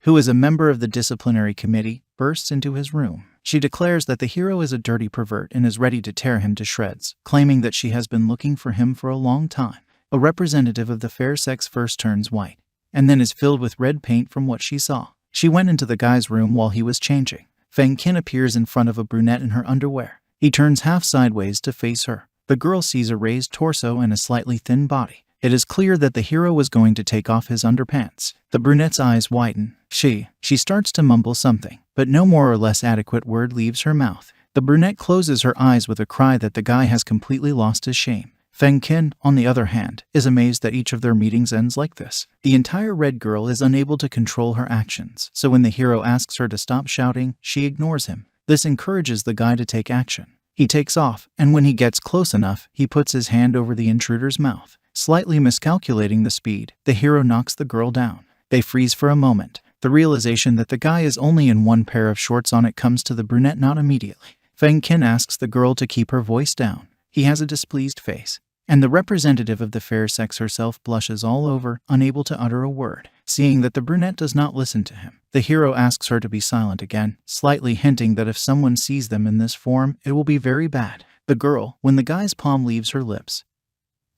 who is a member of the disciplinary committee, bursts into his room. She declares that the hero is a dirty pervert and is ready to tear him to shreds, claiming that she has been looking for him for a long time. A representative of the fair sex first turns white, and then is filled with red paint from what she saw. She went into the guy's room while he was changing. Feng Qin appears in front of a brunette in her underwear. He turns half sideways to face her. The girl sees a raised torso and a slightly thin body. It is clear that the hero was going to take off his underpants. The brunette's eyes widen. She starts to mumble something, but no more or less adequate word leaves her mouth. The brunette closes her eyes with a cry that the guy has completely lost his shame. Feng Qin, on the other hand, is amazed that each of their meetings ends like this. The entire red girl is unable to control her actions, so when the hero asks her to stop shouting, she ignores him. This encourages the guy to take action. He takes off, and when he gets close enough, he puts his hand over the intruder's mouth. Slightly miscalculating the speed, the hero knocks the girl down. They freeze for a moment. The realization that the guy is only in one pair of shorts on it comes to the brunette not immediately. Feng Qin asks the girl to keep her voice down. He has a displeased face, and the representative of the fair sex herself blushes all over, unable to utter a word. Seeing that the brunette does not listen to him, the hero asks her to be silent again, slightly hinting that if someone sees them in this form, it will be very bad. The girl, when the guy's palm leaves her lips,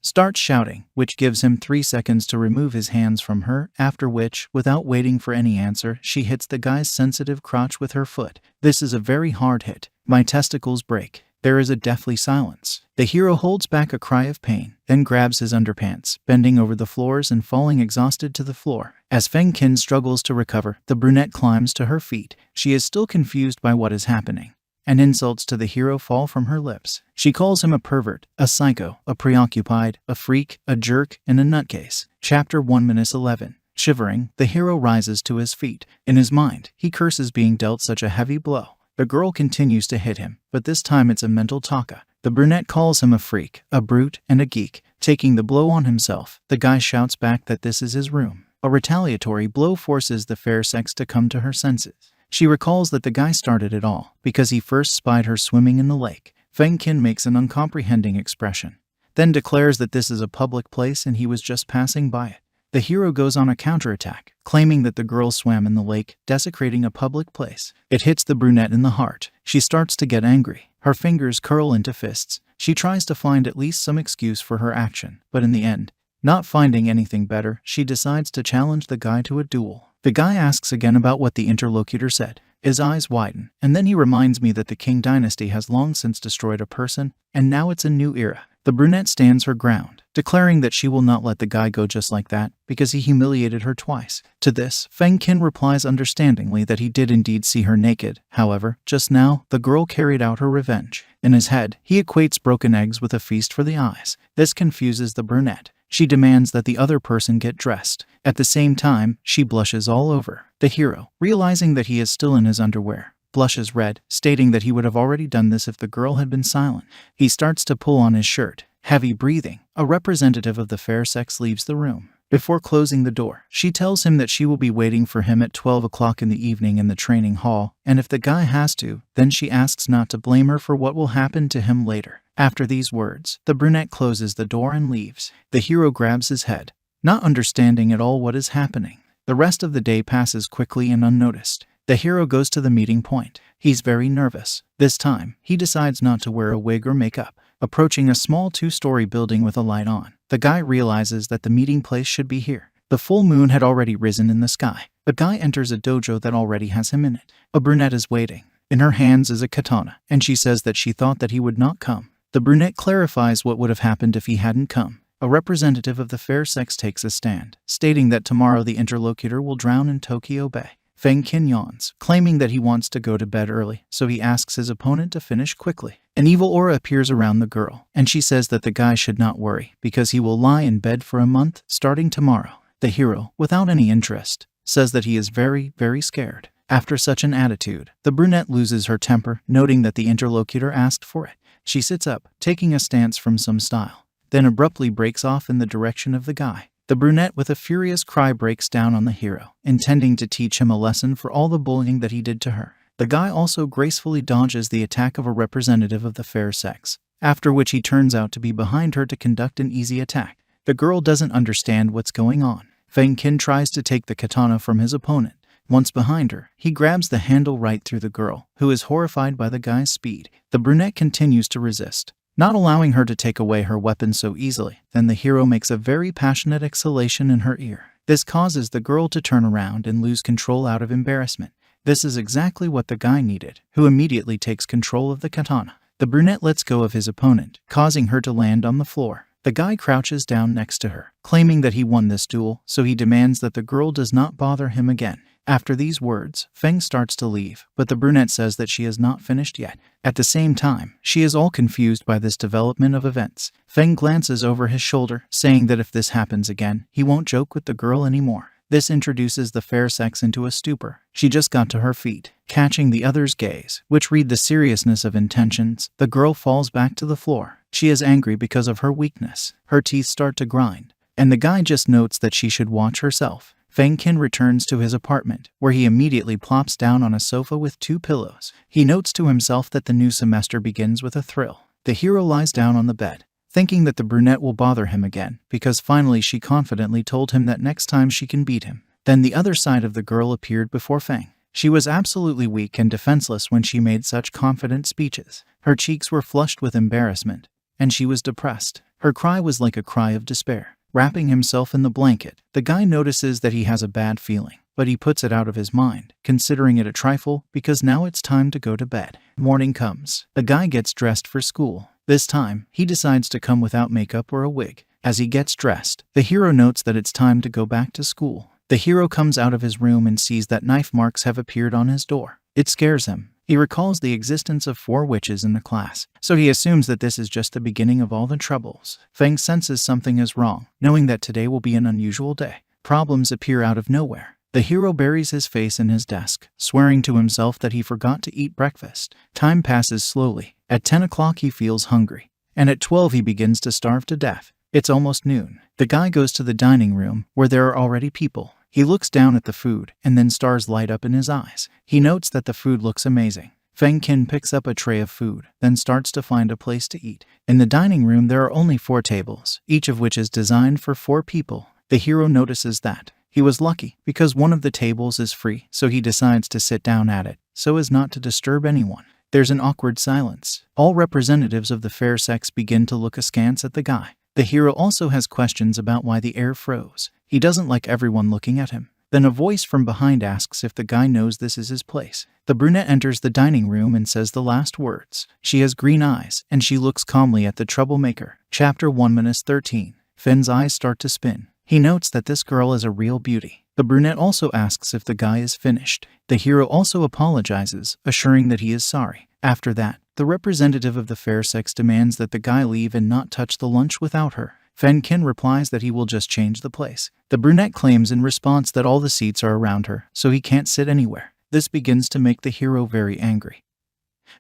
starts shouting, which gives him 3 seconds to remove his hands from her, after which, without waiting for any answer, she hits the guy's sensitive crotch with her foot. This is a very hard hit. My testicles break. There is a deathly silence. The hero holds back a cry of pain, then grabs his underpants, bending over the floors and falling exhausted to the floor. As Feng Qin struggles to recover, the brunette climbs to her feet. She is still confused by what is happening, and insults to the hero fall from her lips. She calls him a pervert, a psycho, a preoccupied, a freak, a jerk, and a nutcase. Chapter 1-11. Shivering, the hero rises to his feet. In his mind, he curses being dealt such a heavy blow. The girl continues to hit him, but this time it's a mental taka. The brunette calls him a freak, a brute, and a geek. Taking the blow on himself, the guy shouts back that this is his room. A retaliatory blow forces the fair sex to come to her senses. She recalls that the guy started it all because he first spied her swimming in the lake. Feng Qin makes an uncomprehending expression, then declares that this is a public place and he was just passing by it. The hero goes on a counterattack, claiming that the girl swam in the lake, desecrating a public place. It hits the brunette in the heart. She starts to get angry. Her fingers curl into fists. She tries to find at least some excuse for her action, but in the end, not finding anything better, she decides to challenge the guy to a duel. The guy asks again about what the interlocutor said. His eyes widen, and then he reminds me that the Qing dynasty has long since destroyed a person, and now it's a new era. The brunette stands her ground, declaring that she will not let the guy go just like that, because he humiliated her twice. To this, Feng Qin replies understandingly that he did indeed see her naked. However, just now, the girl carried out her revenge. In his head, he equates broken eggs with a feast for the eyes. This confuses the brunette. She demands that the other person get dressed. At the same time, she blushes all over. The hero, realizing that he is still in his underwear, blushes red, stating that he would have already done this if the girl had been silent. He starts to pull on his shirt. Heavy breathing, a representative of the fair sex leaves the room. Before closing the door, she tells him that she will be waiting for him at 12 o'clock in the evening in the training hall, and if the guy has to, then she asks not to blame her for what will happen to him later. After these words, the brunette closes the door and leaves. The hero grabs his head, not understanding at all what is happening. The rest of the day passes quickly and unnoticed. The hero goes to the meeting point. He's very nervous. This time, he decides not to wear a wig or makeup. Approaching a small 2-story building with a light on, the guy realizes that the meeting place should be here. The full moon had already risen in the sky. The guy enters a dojo that already has him in it. A brunette is waiting. In her hands is a katana, and she says that she thought that he would not come. The brunette clarifies what would have happened if he hadn't come. A representative of the fair sex takes a stand, stating that tomorrow the interlocutor will drown in Tokyo Bay. Feng Qin yawns, claiming that he wants to go to bed early, so he asks his opponent to finish quickly. An evil aura appears around the girl, and she says that the guy should not worry, because he will lie in bed for a month, starting tomorrow. The hero, without any interest, says that he is very, very scared. After such an attitude, the brunette loses her temper, noting that the interlocutor asked for it. She sits up, taking a stance from some style, then abruptly breaks off in the direction of the guy. The brunette with a furious cry breaks down on the hero, intending to teach him a lesson for all the bullying that he did to her. The guy also gracefully dodges the attack of a representative of the fair sex, after which he turns out to be behind her to conduct an easy attack. The girl doesn't understand what's going on. Feng Qin tries to take the katana from his opponent. Once behind her, he grabs the handle right through the girl, who is horrified by the guy's speed. The brunette continues to resist, not allowing her to take away her weapon so easily. Then the hero makes a very passionate exhalation in her ear. This causes the girl to turn around and lose control out of embarrassment. This is exactly what the guy needed, who immediately takes control of the katana. The brunette lets go of his opponent, causing her to land on the floor. The guy crouches down next to her, claiming that he won this duel, so he demands that the girl does not bother him again. After these words, Feng starts to leave, but the brunette says that she is not finished yet. At the same time, she is all confused by this development of events. Feng glances over his shoulder, saying that if this happens again, he won't joke with the girl anymore. This introduces the fair sex into a stupor. She just got to her feet, catching the other's gaze, which read the seriousness of intentions. The girl falls back to the floor. She is angry because of her weakness. Her teeth start to grind, and the guy just notes that she should watch herself. Feng Qin returns to his apartment, where he immediately plops down on a sofa with 2 pillows. He notes to himself that the new semester begins with a thrill. The hero lies down on the bed, thinking that the brunette will bother him again, because finally she confidently told him that next time she can beat him. Then the other side of the girl appeared before Feng. She was absolutely weak and defenseless when she made such confident speeches. Her cheeks were flushed with embarrassment, and she was depressed. Her cry was like a cry of despair. Wrapping himself in the blanket, the guy notices that he has a bad feeling, but he puts it out of his mind, considering it a trifle, because now it's time to go to bed. Morning comes. The guy gets dressed for school. This time, he decides to come without makeup or a wig. As he gets dressed, the hero notes that it's time to go back to school. The hero comes out of his room and sees that knife marks have appeared on his door. It scares him. He recalls the existence of 4 witches in the class, so he assumes that this is just the beginning of all the troubles. Feng senses something is wrong, knowing that today will be an unusual day. Problems appear out of nowhere. The hero buries his face in his desk, swearing to himself that he forgot to eat breakfast. Time passes slowly. At 10 o'clock he feels hungry, and at 12 he begins to starve to death. It's almost noon. The guy goes to the dining room, where there are already people. He looks down at the food, and then stars light up in his eyes. He notes that the food looks amazing. Feng Qin picks up a tray of food, then starts to find a place to eat. In the dining room there are only 4 tables, each of which is designed for 4 people. The hero notices that he was lucky because one of the tables is free, so he decides to sit down at it, so as not to disturb anyone. There's an awkward silence. All representatives of the fair sex begin to look askance at the guy. The hero also has questions about why the air froze. He doesn't like everyone looking at him. Then a voice from behind asks if the guy knows this is his place. The brunette enters the dining room and says the last words. She has green eyes, and she looks calmly at the troublemaker. Chapter 1-13. Fen's eyes start to spin. He notes that this girl is a real beauty. The brunette also asks if the guy is finished. The hero also apologizes, assuring that he is sorry. After that, the representative of the fair sex demands that the guy leave and not touch the lunch without her. Fen Qin replies that he will just change the place. The brunette claims in response that all the seats are around her, so he can't sit anywhere. This begins to make the hero very angry,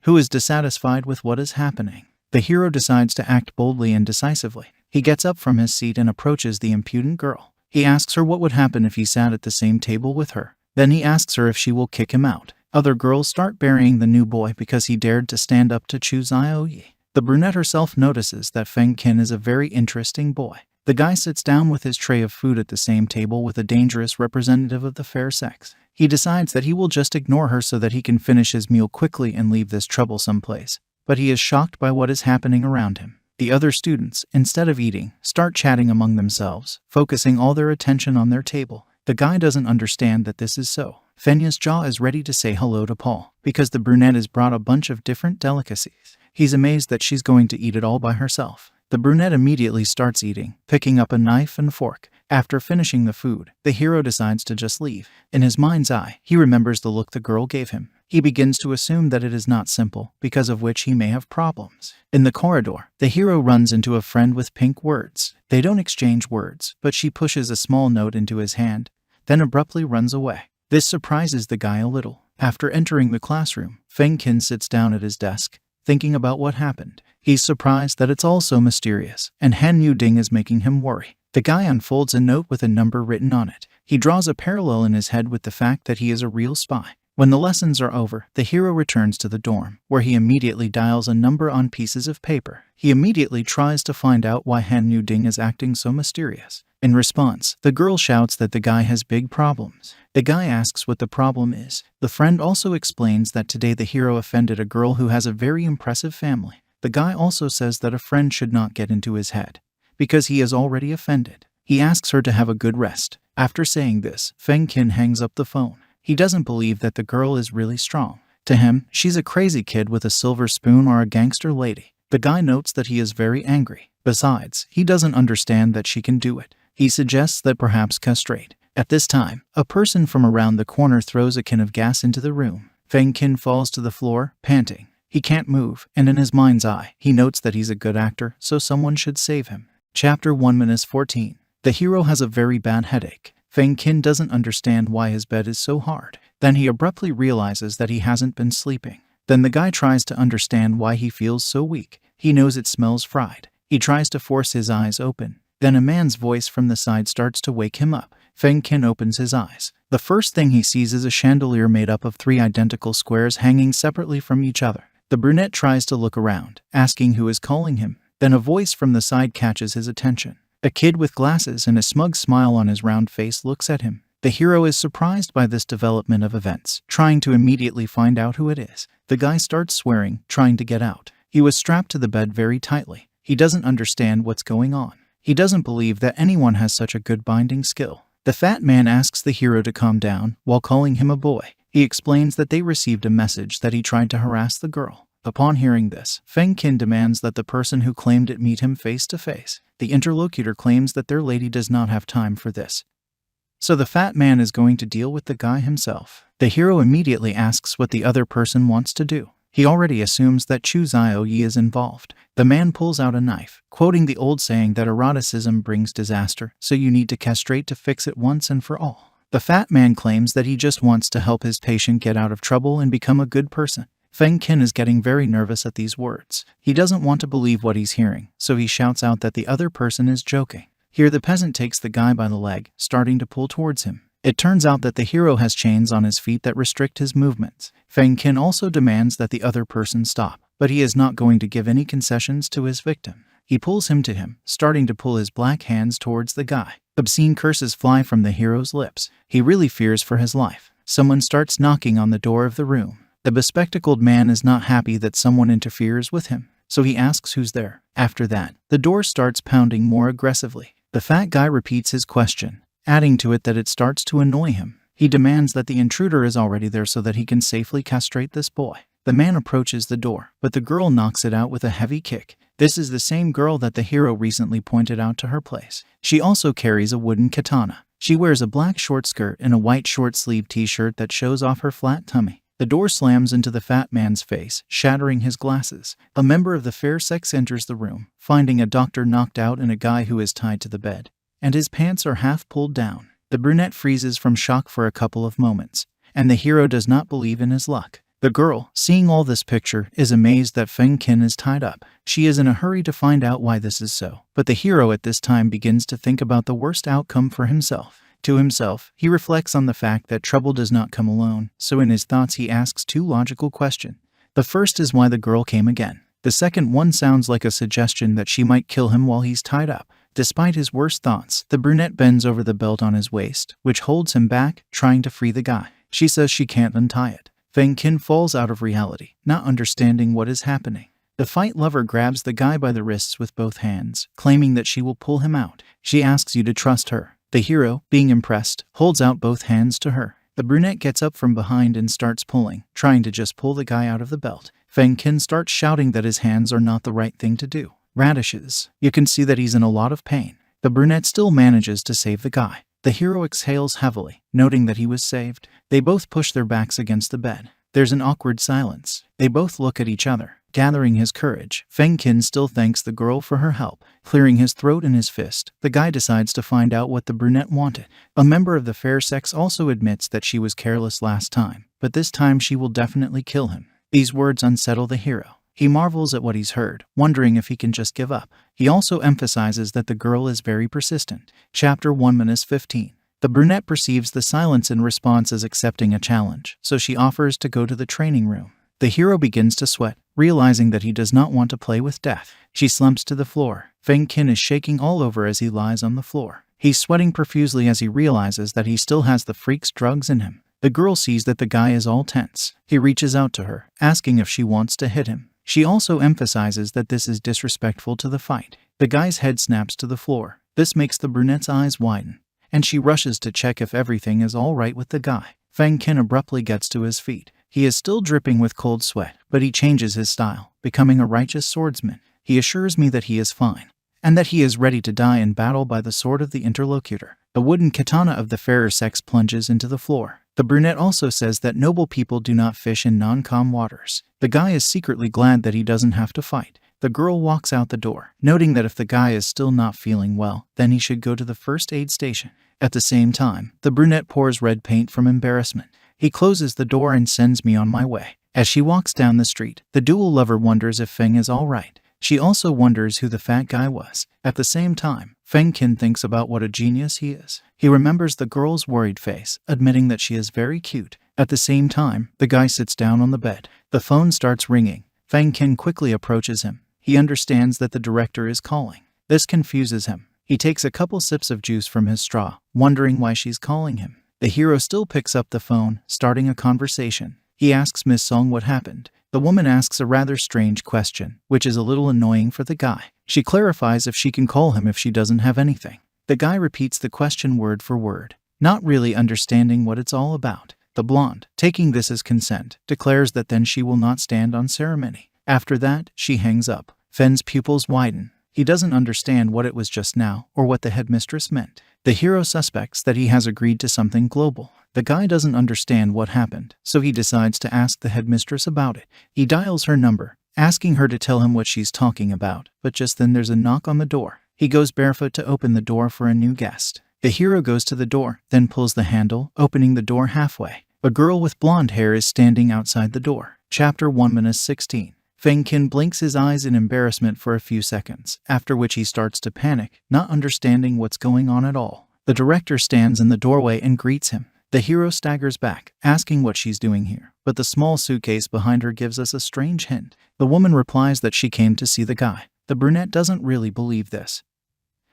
who is dissatisfied with what is happening. The hero decides to act boldly and decisively. He gets up from his seat and approaches the impudent girl. He asks her what would happen if he sat at the same table with her. Then he asks her if she will kick him out. Other girls start burying the new boy because he dared to stand up to choose Ioyi. The brunette herself notices that Feng Qin is a very interesting boy. The guy sits down with his tray of food at the same table with a dangerous representative of the fair sex. He decides that he will just ignore her so that he can finish his meal quickly and leave this troublesome place. But he is shocked by what is happening around him. The other students, instead of eating, start chatting among themselves, focusing all their attention on their table. The guy doesn't understand that this is so. Fenya's jaw is ready to say hello to Paul, because the brunette has brought a bunch of different delicacies. He's amazed that she's going to eat it all by herself. The brunette immediately starts eating, picking up a knife and fork. After finishing the food, the hero decides to just leave. In his mind's eye, he remembers the look the girl gave him. He begins to assume that it is not simple, because of which he may have problems. In the corridor, the hero runs into a friend with pink words. They don't exchange words, but she pushes a small note into his hand, then abruptly runs away. This surprises the guy a little. After entering the classroom, Feng Qin sits down at his desk, thinking about what happened. He's surprised that it's all so mysterious, and Han Yu-ding is making him worry. The guy unfolds a note with a number written on it. He draws a parallel in his head with the fact that he is a real spy. When the lessons are over, the hero returns to the dorm, where he immediately dials a number on pieces of paper. He immediately tries to find out why Han Yu-ding is acting so mysterious. In response, the girl shouts that the guy has big problems. The guy asks what the problem is. The friend also explains that today the hero offended a girl who has a very impressive family. The guy also says that a friend should not get into his head, because he is already offended. He asks her to have a good rest. After saying this, Feng Qin hangs up the phone. He doesn't believe that the girl is really strong. To him, she's a crazy kid with a silver spoon or a gangster lady. The guy notes that he is very angry. Besides, he doesn't understand that she can do it. He suggests that perhaps castrate. At this time, a person from around the corner throws a can of gas into the room. Feng Qin falls to the floor, panting. He can't move, and in his mind's eye, he notes that he's a good actor, so someone should save him. Chapter 1-14. The hero has a very bad headache. Feng Qin doesn't understand why his bed is so hard. Then he abruptly realizes that he hasn't been sleeping. Then the guy tries to understand why he feels so weak. He knows it smells fried. He tries to force his eyes open. Then a man's voice from the side starts to wake him up. Feng Qin opens his eyes. The first thing he sees is a chandelier made up of 3 identical squares hanging separately from each other. The brunette tries to look around, asking who is calling him. Then a voice from the side catches his attention. A kid with glasses and a smug smile on his round face looks at him. The hero is surprised by this development of events, trying to immediately find out who it is. The guy starts swearing, trying to get out. He was strapped to the bed very tightly. He doesn't understand what's going on. He doesn't believe that anyone has such a good binding skill. The fat man asks the hero to calm down while calling him a boy. He explains that they received a message that he tried to harass the girl. Upon hearing this, Feng Qin demands that the person who claimed it meet him face to face. The interlocutor claims that their lady does not have time for this, so the fat man is going to deal with the guy himself. The hero immediately asks what the other person wants to do. He already assumes that Chu Zio-yi is involved. The man pulls out a knife, quoting the old saying that eroticism brings disaster, so you need to castrate to fix it once and for all. The fat man claims that he just wants to help his patient get out of trouble and become a good person. Feng Qin is getting very nervous at these words. He doesn't want to believe what he's hearing, so he shouts out that the other person is joking. Here the peasant takes the guy by the leg, starting to pull towards him. It turns out that the hero has chains on his feet that restrict his movements. Feng Qin also demands that the other person stop, but he is not going to give any concessions to his victim. He pulls him to him, starting to pull his black hands towards the guy. Obscene curses fly from the hero's lips. He really fears for his life. Someone starts knocking on the door of the room. The bespectacled man is not happy that someone interferes with him, so he asks who's there. After that, the door starts pounding more aggressively. The fat guy repeats his question, adding to it that it starts to annoy him. He demands that the intruder is already there so that he can safely castrate this boy. The man approaches the door, but the girl knocks it out with a heavy kick. This is the same girl that the hero recently pointed out to her place. She also carries a wooden katana. She wears a black short skirt and a white short-sleeved t-shirt that shows off her flat tummy. The door slams into the fat man's face, shattering his glasses. A member of the fair sex enters the room, finding a doctor knocked out and a guy who is tied to the bed, and his pants are half pulled down. The brunette freezes from shock for a couple of moments, and the hero does not believe in his luck. The girl, seeing all this picture, is amazed that Feng Qin is tied up. She is in a hurry to find out why this is so, but the hero at this time begins to think about the worst outcome for himself. To himself, he reflects on the fact that trouble does not come alone, so in his thoughts he asks two logical questions. The first is why the girl came again. The second one sounds like a suggestion that she might kill him while he's tied up. Despite his worst thoughts, the brunette bends over the belt on his waist, which holds him back, trying to free the guy. She says she can't untie it. Feng Qin falls out of reality, not understanding what is happening. The fight lover grabs the guy by the wrists with both hands, claiming that she will pull him out. She asks you to trust her. The hero, being impressed, holds out both hands to her. The brunette gets up from behind and starts pulling, trying to just pull the guy out of the belt. Feng Qin starts shouting that his hands are not the right thing to do. Radishes. You can see that he's in a lot of pain. The brunette still manages to save the guy. The hero exhales heavily, noting that he was saved. They both push their backs against the bed. There's an awkward silence. They both look at each other. Gathering his courage, Feng Qin still thanks the girl for her help. Clearing his throat in his fist, the guy decides to find out what the brunette wanted. A member of the fair sex also admits that she was careless last time, but this time she will definitely kill him. These words unsettle the hero. He marvels at what he's heard, wondering if he can just give up. He also emphasizes that the girl is very persistent. Chapter 1-15. The brunette perceives the silence in response as accepting a challenge, so she offers to go to the training room. The hero begins to sweat, realizing that he does not want to play with death. She slumps to the floor. Feng Qin is shaking all over as he lies on the floor. He's sweating profusely as he realizes that he still has the freak's drugs in him. The girl sees that the guy is all tense. He reaches out to her, asking if she wants to hit him. She also emphasizes that this is disrespectful to the fight. The guy's head snaps to the floor. This makes the brunette's eyes widen, and she rushes to check if everything is all right with the guy. Feng Qin abruptly gets to his feet. He is still dripping with cold sweat, but he changes his style, becoming a righteous swordsman. He assures me that he is fine, and that he is ready to die in battle by the sword of the interlocutor. The wooden katana of the fairer sex plunges into the floor. The brunette also says that noble people do not fish in non-calm waters. The guy is secretly glad that he doesn't have to fight. The girl walks out the door, noting that if the guy is still not feeling well, then he should go to the first aid station. At the same time, the brunette pours red paint from embarrassment. He closes the door and sends me on my way. As she walks down the street, the dual lover wonders if Feng is all right. She also wonders who the fat guy was. At the same time, Feng Qin thinks about what a genius he is. He remembers the girl's worried face, admitting that she is very cute. At the same time, the guy sits down on the bed. The phone starts ringing. Feng Qin quickly approaches him. He understands that the director is calling. This confuses him. He takes a couple sips of juice from his straw, wondering why she's calling him. The hero still picks up the phone, starting a conversation. He asks Miss Song what happened. The woman asks a rather strange question, which is a little annoying for the guy. She clarifies if she can call him if she doesn't have anything. The guy repeats the question word for word, not really understanding what it's all about. The blonde, taking this as consent, declares that then she will not stand on ceremony. After that, she hangs up. Fen's pupils widen. He doesn't understand what it was just now, or what the headmistress meant. The hero suspects that he has agreed to something global. The guy doesn't understand what happened, so he decides to ask the headmistress about it. He dials her number, asking her to tell him what she's talking about, but just then there's a knock on the door. He goes barefoot to open the door for a new guest. The hero goes to the door, then pulls the handle, opening the door halfway. A girl with blonde hair is standing outside the door. Chapter 1-16. Feng Qin blinks his eyes in embarrassment for a few seconds, after which he starts to panic, not understanding what's going on at all. The director stands in the doorway and greets him. The hero staggers back, asking what she's doing here, but the small suitcase behind her gives us a strange hint. The woman replies that she came to see the guy. The brunette doesn't really believe this,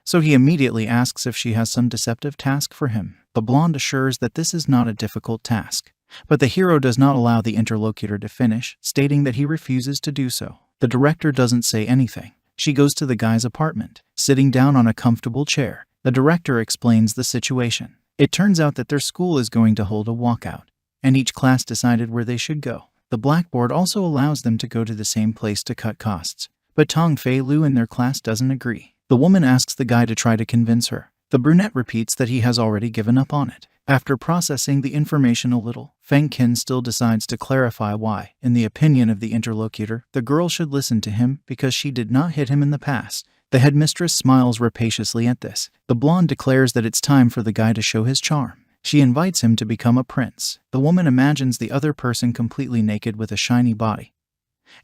so he immediately asks if she has some deceptive task for him. The blonde assures that this is not a difficult task, but the hero does not allow the interlocutor to finish, stating that he refuses to do so. The director doesn't say anything. She goes to the guy's apartment, sitting down on a comfortable chair. The director explains the situation. It turns out that their school is going to hold a walkout, and each class decided where they should go. The blackboard also allows them to go to the same place to cut costs, but Tong Fei Lu in their class doesn't agree. The woman asks the guy to try to convince her. The brunette repeats that he has already given up on it. After processing the information a little, Feng Qin still decides to clarify why, in the opinion of the interlocutor, the girl should listen to him because she did not hit him in the past. The headmistress smiles rapaciously at this. The blonde declares that it's time for the guy to show his charm. She invites him to become a prince. The woman imagines the other person completely naked with a shiny body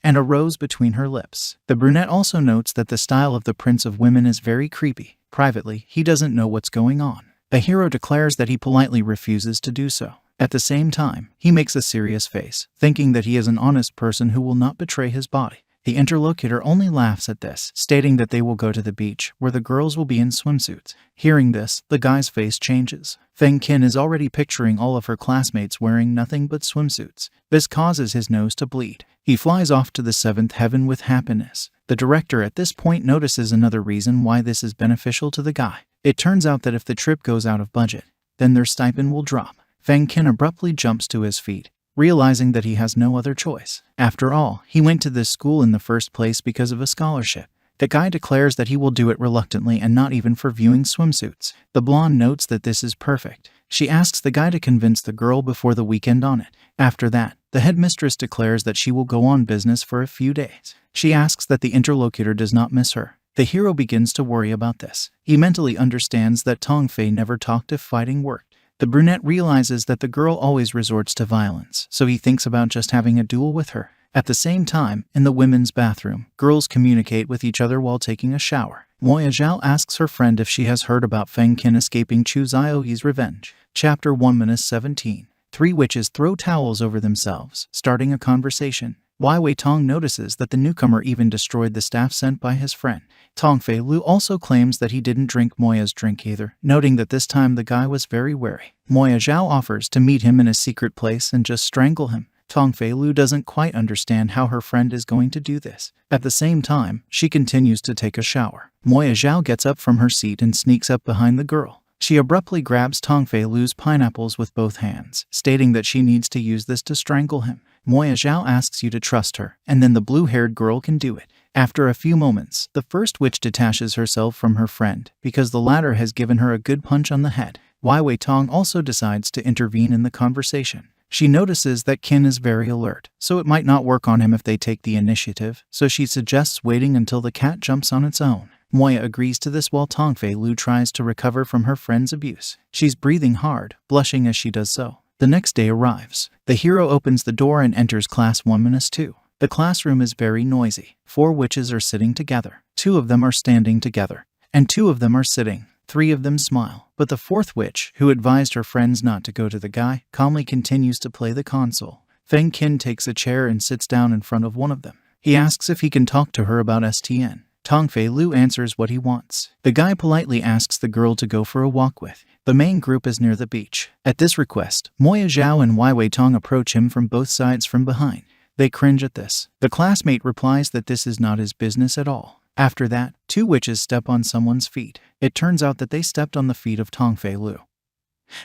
and a rose between her lips. The brunette also notes that the style of the Prince of Women is very creepy. Privately, he doesn't know what's going on. The hero declares that he politely refuses to do so. At the same time, he makes a serious face, thinking that he is an honest person who will not betray his body. The interlocutor only laughs at this, stating that they will go to the beach, where the girls will be in swimsuits. Hearing this, the guy's face changes. Feng Qin is already picturing all of her classmates wearing nothing but swimsuits. This causes his nose to bleed. He flies off to the seventh heaven with happiness. The director at this point notices another reason why this is beneficial to the guy. It turns out that if the trip goes out of budget, then their stipend will drop. Feng Qin abruptly jumps to his feet, realizing that he has no other choice. After all, he went to this school in the first place because of a scholarship. The guy declares that he will do it reluctantly and not even for viewing swimsuits. The blonde notes that this is perfect. She asks the guy to convince the girl before the weekend on it. After that, the headmistress declares that she will go on business for a few days. She asks that the interlocutor does not miss her. The hero begins to worry about this. He mentally understands that Tong Fei never talked if fighting worked. The brunette realizes that the girl always resorts to violence, so he thinks about just having a duel with her. At the same time, in the women's bathroom, girls communicate with each other while taking a shower. Moya Zhao asks her friend if she has heard about Feng Qin escaping Chu Zioyi's revenge. Chapter 1-17. Three witches throw towels over themselves, starting a conversation. Wei Wei Tong notices that the newcomer even destroyed the staff sent by his friend. Tong Fei Lu also claims that he didn't drink Moya's drink either, noting that this time the guy was very wary. Moya Zhao offers to meet him in a secret place and just strangle him. Tong Fei Lu doesn't quite understand how her friend is going to do this. At the same time, she continues to take a shower. Moya Zhao gets up from her seat and sneaks up behind the girl. She abruptly grabs Tong Fei Lu's pineapples with both hands, stating that she needs to use this to strangle him. Moya Zhao asks you to trust her, and then the blue-haired girl can do it. After a few moments, the first witch detaches herself from her friend, because the latter has given her a good punch on the head. Wei Wei Tong also decides to intervene in the conversation. She notices that Qin is very alert, so it might not work on him if they take the initiative, so she suggests waiting until the cat jumps on its own. Moya agrees to this while Tong Fei Lu tries to recover from her friend's abuse. She's breathing hard, blushing as she does so. The next day arrives. The hero opens the door and enters class 1-2. The classroom is very noisy. 4 witches are sitting together. 2 of them are standing together, and 2 of them are sitting. 3 of them smile, but the 4th witch, who advised her friends not to go to the guy, calmly continues to play the console. Feng Qin takes a chair and sits down in front of one of them. He asks if he can talk to her about STN. Tong Fei Lu answers what he wants. The guy politely asks the girl to go for a walk with. The main group is near the beach. At this request, Moya Zhao and Wei Wei Tong approach him from both sides from behind. They cringe at this. The classmate replies that this is not his business at all. After that, 2 witches step on someone's feet. It turns out that they stepped on the feet of Tong Fei Lu,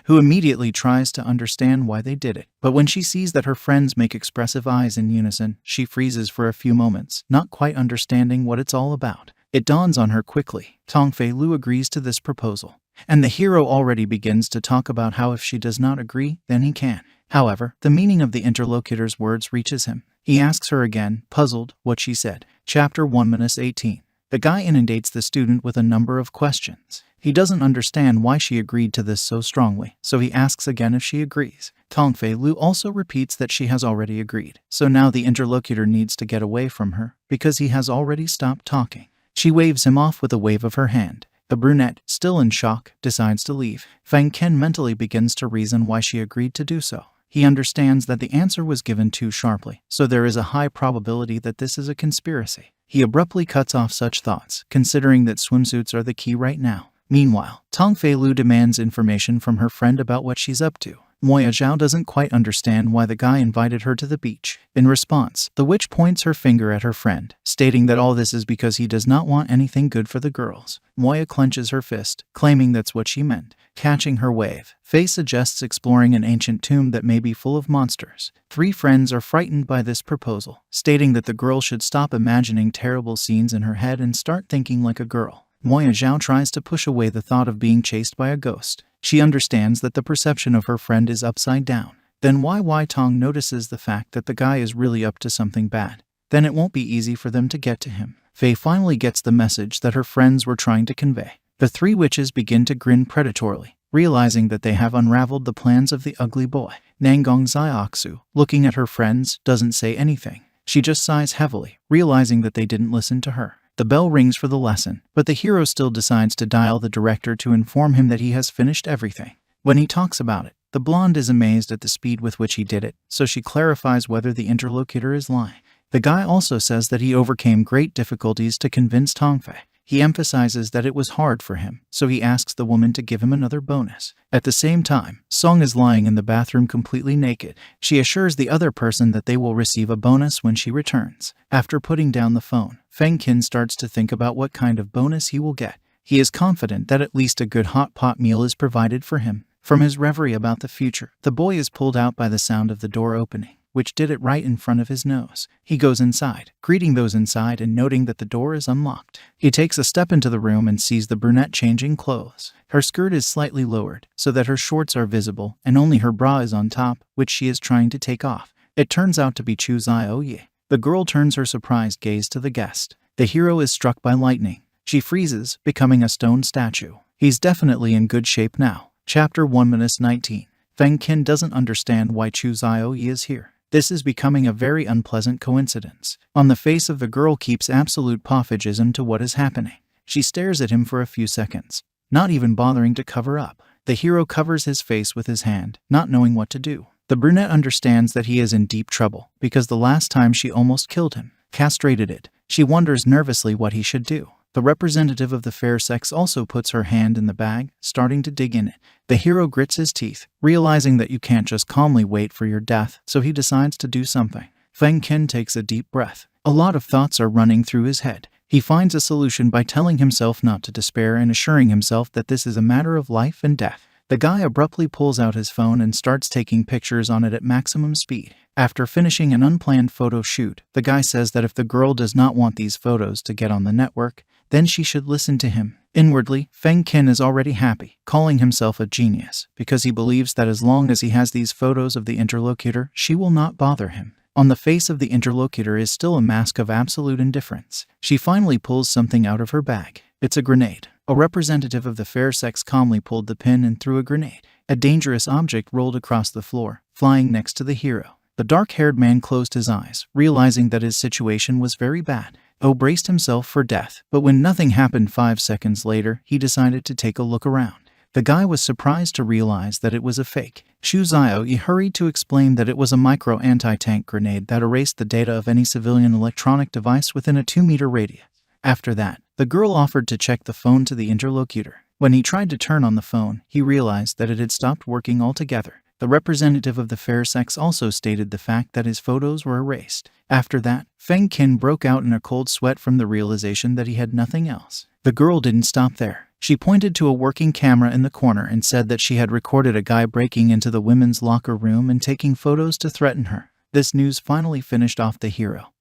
who immediately tries to understand why they did it. But when she sees that her friends make expressive eyes in unison, she freezes for a few moments, not quite understanding what it's all about. It dawns on her quickly. Tong Fei Lu agrees to this proposal. And the hero already begins to talk about how if she does not agree, then he can. However, the meaning of the interlocutor's words reaches him. He asks her again, puzzled, what she said. Chapter 1-18. The guy inundates the student with a number of questions. He doesn't understand why she agreed to this so strongly, so he asks again if she agrees. Tongfei Lu also repeats that she has already agreed, so now the interlocutor needs to get away from her, because he has already stopped talking. She waves him off with a wave of her hand. The brunette, still in shock, decides to leave. Feng Ken mentally begins to reason why she agreed to do so. He understands that the answer was given too sharply, so there is a high probability that this is a conspiracy. He abruptly cuts off such thoughts, considering that swimsuits are the key right now. Meanwhile, Tongfei Lu demands information from her friend about what she's up to. Moya Zhao doesn't quite understand why the guy invited her to the beach. In response, the witch points her finger at her friend, stating that all this is because he does not want anything good for the girls. Moya clenches her fist, claiming that's what she meant. Catching her wave, Faye suggests exploring an ancient tomb that may be full of monsters. Three friends are frightened by this proposal, stating that the girl should stop imagining terrible scenes in her head and start thinking like a girl. Moya Zhao tries to push away the thought of being chased by a ghost. She understands that the perception of her friend is upside down. Then Wai Tong notices the fact that the guy is really up to something bad. Then it won't be easy for them to get to him. Faye finally gets the message that her friends were trying to convey. The three witches begin to grin predatorily, realizing that they have unraveled the plans of the ugly boy. Nangong Xiaoxu, looking at her friends, doesn't say anything. She just sighs heavily, realizing that they didn't listen to her. The bell rings for the lesson, but the hero still decides to dial the director to inform him that he has finished everything. When he talks about it, the blonde is amazed at the speed with which he did it, so she clarifies whether the interlocutor is lying. The guy also says that he overcame great difficulties to convince Tongfei. He emphasizes that it was hard for him, so he asks the woman to give him another bonus. At the same time, Song is lying in the bathroom completely naked. She assures the other person that they will receive a bonus when she returns. After putting down the phone, Feng Qin starts to think about what kind of bonus he will get. He is confident that at least a good hot pot meal is provided for him. From his reverie about the future, the boy is pulled out by the sound of the door opening, which did it right in front of his nose. He goes inside, greeting those inside and noting that the door is unlocked. He takes a step into the room and sees the brunette changing clothes. Her skirt is slightly lowered, so that her shorts are visible, and only her bra is on top, which she is trying to take off. It turns out to be Chu Zioye. The girl turns her surprised gaze to the guest. The hero is struck by lightning. She freezes, becoming a stone statue. He's definitely in good shape now. Chapter 1-19. Feng Qin doesn't understand why Chu Zioye is here. This is becoming a very unpleasant coincidence. On the face of the girl keeps absolute poffagism to what is happening. She stares at him for a few seconds, not even bothering to cover up. The hero covers his face with his hand, not knowing what to do. The brunette understands that he is in deep trouble, because the last time she almost killed him, castrated it. She wonders nervously what he should do. The representative of the fair sex also puts her hand in the bag, starting to dig in it. The hero grits his teeth, realizing that you can't just calmly wait for your death, so he decides to do something. Feng Qin takes a deep breath. A lot of thoughts are running through his head. He finds a solution by telling himself not to despair and assuring himself that this is a matter of life and death. The guy abruptly pulls out his phone and starts taking pictures on it at maximum speed. After finishing an unplanned photo shoot, the guy says that if the girl does not want these photos to get on the network, then she should listen to him. Inwardly, Feng Qin is already happy, calling himself a genius, because he believes that as long as he has these photos of the interlocutor, she will not bother him. On the face of the interlocutor is still a mask of absolute indifference. She finally pulls something out of her bag. It's a grenade. A representative of the fair sex calmly pulled the pin and threw a grenade. A dangerous object rolled across the floor, flying next to the hero. The dark-haired man closed his eyes, realizing that his situation was very bad. Oh braced himself for death, but when nothing happened 5 seconds later, he decided to take a look around. The guy was surprised to realize that it was a fake. Xu Zioyi hurried to explain that it was a micro-anti-tank grenade that erased the data of any civilian electronic device within a 2-meter radius. After that, the girl offered to check the phone to the interlocutor. When he tried to turn on the phone, he realized that it had stopped working altogether. The representative of the fair sex also stated the fact that his photos were erased. After that, Feng Qin broke out in a cold sweat from the realization that he had nothing else. The girl didn't stop there. She pointed to a working camera in the corner and said that she had recorded a guy breaking into the women's locker room and taking photos to threaten her. This news finally finished off the hero,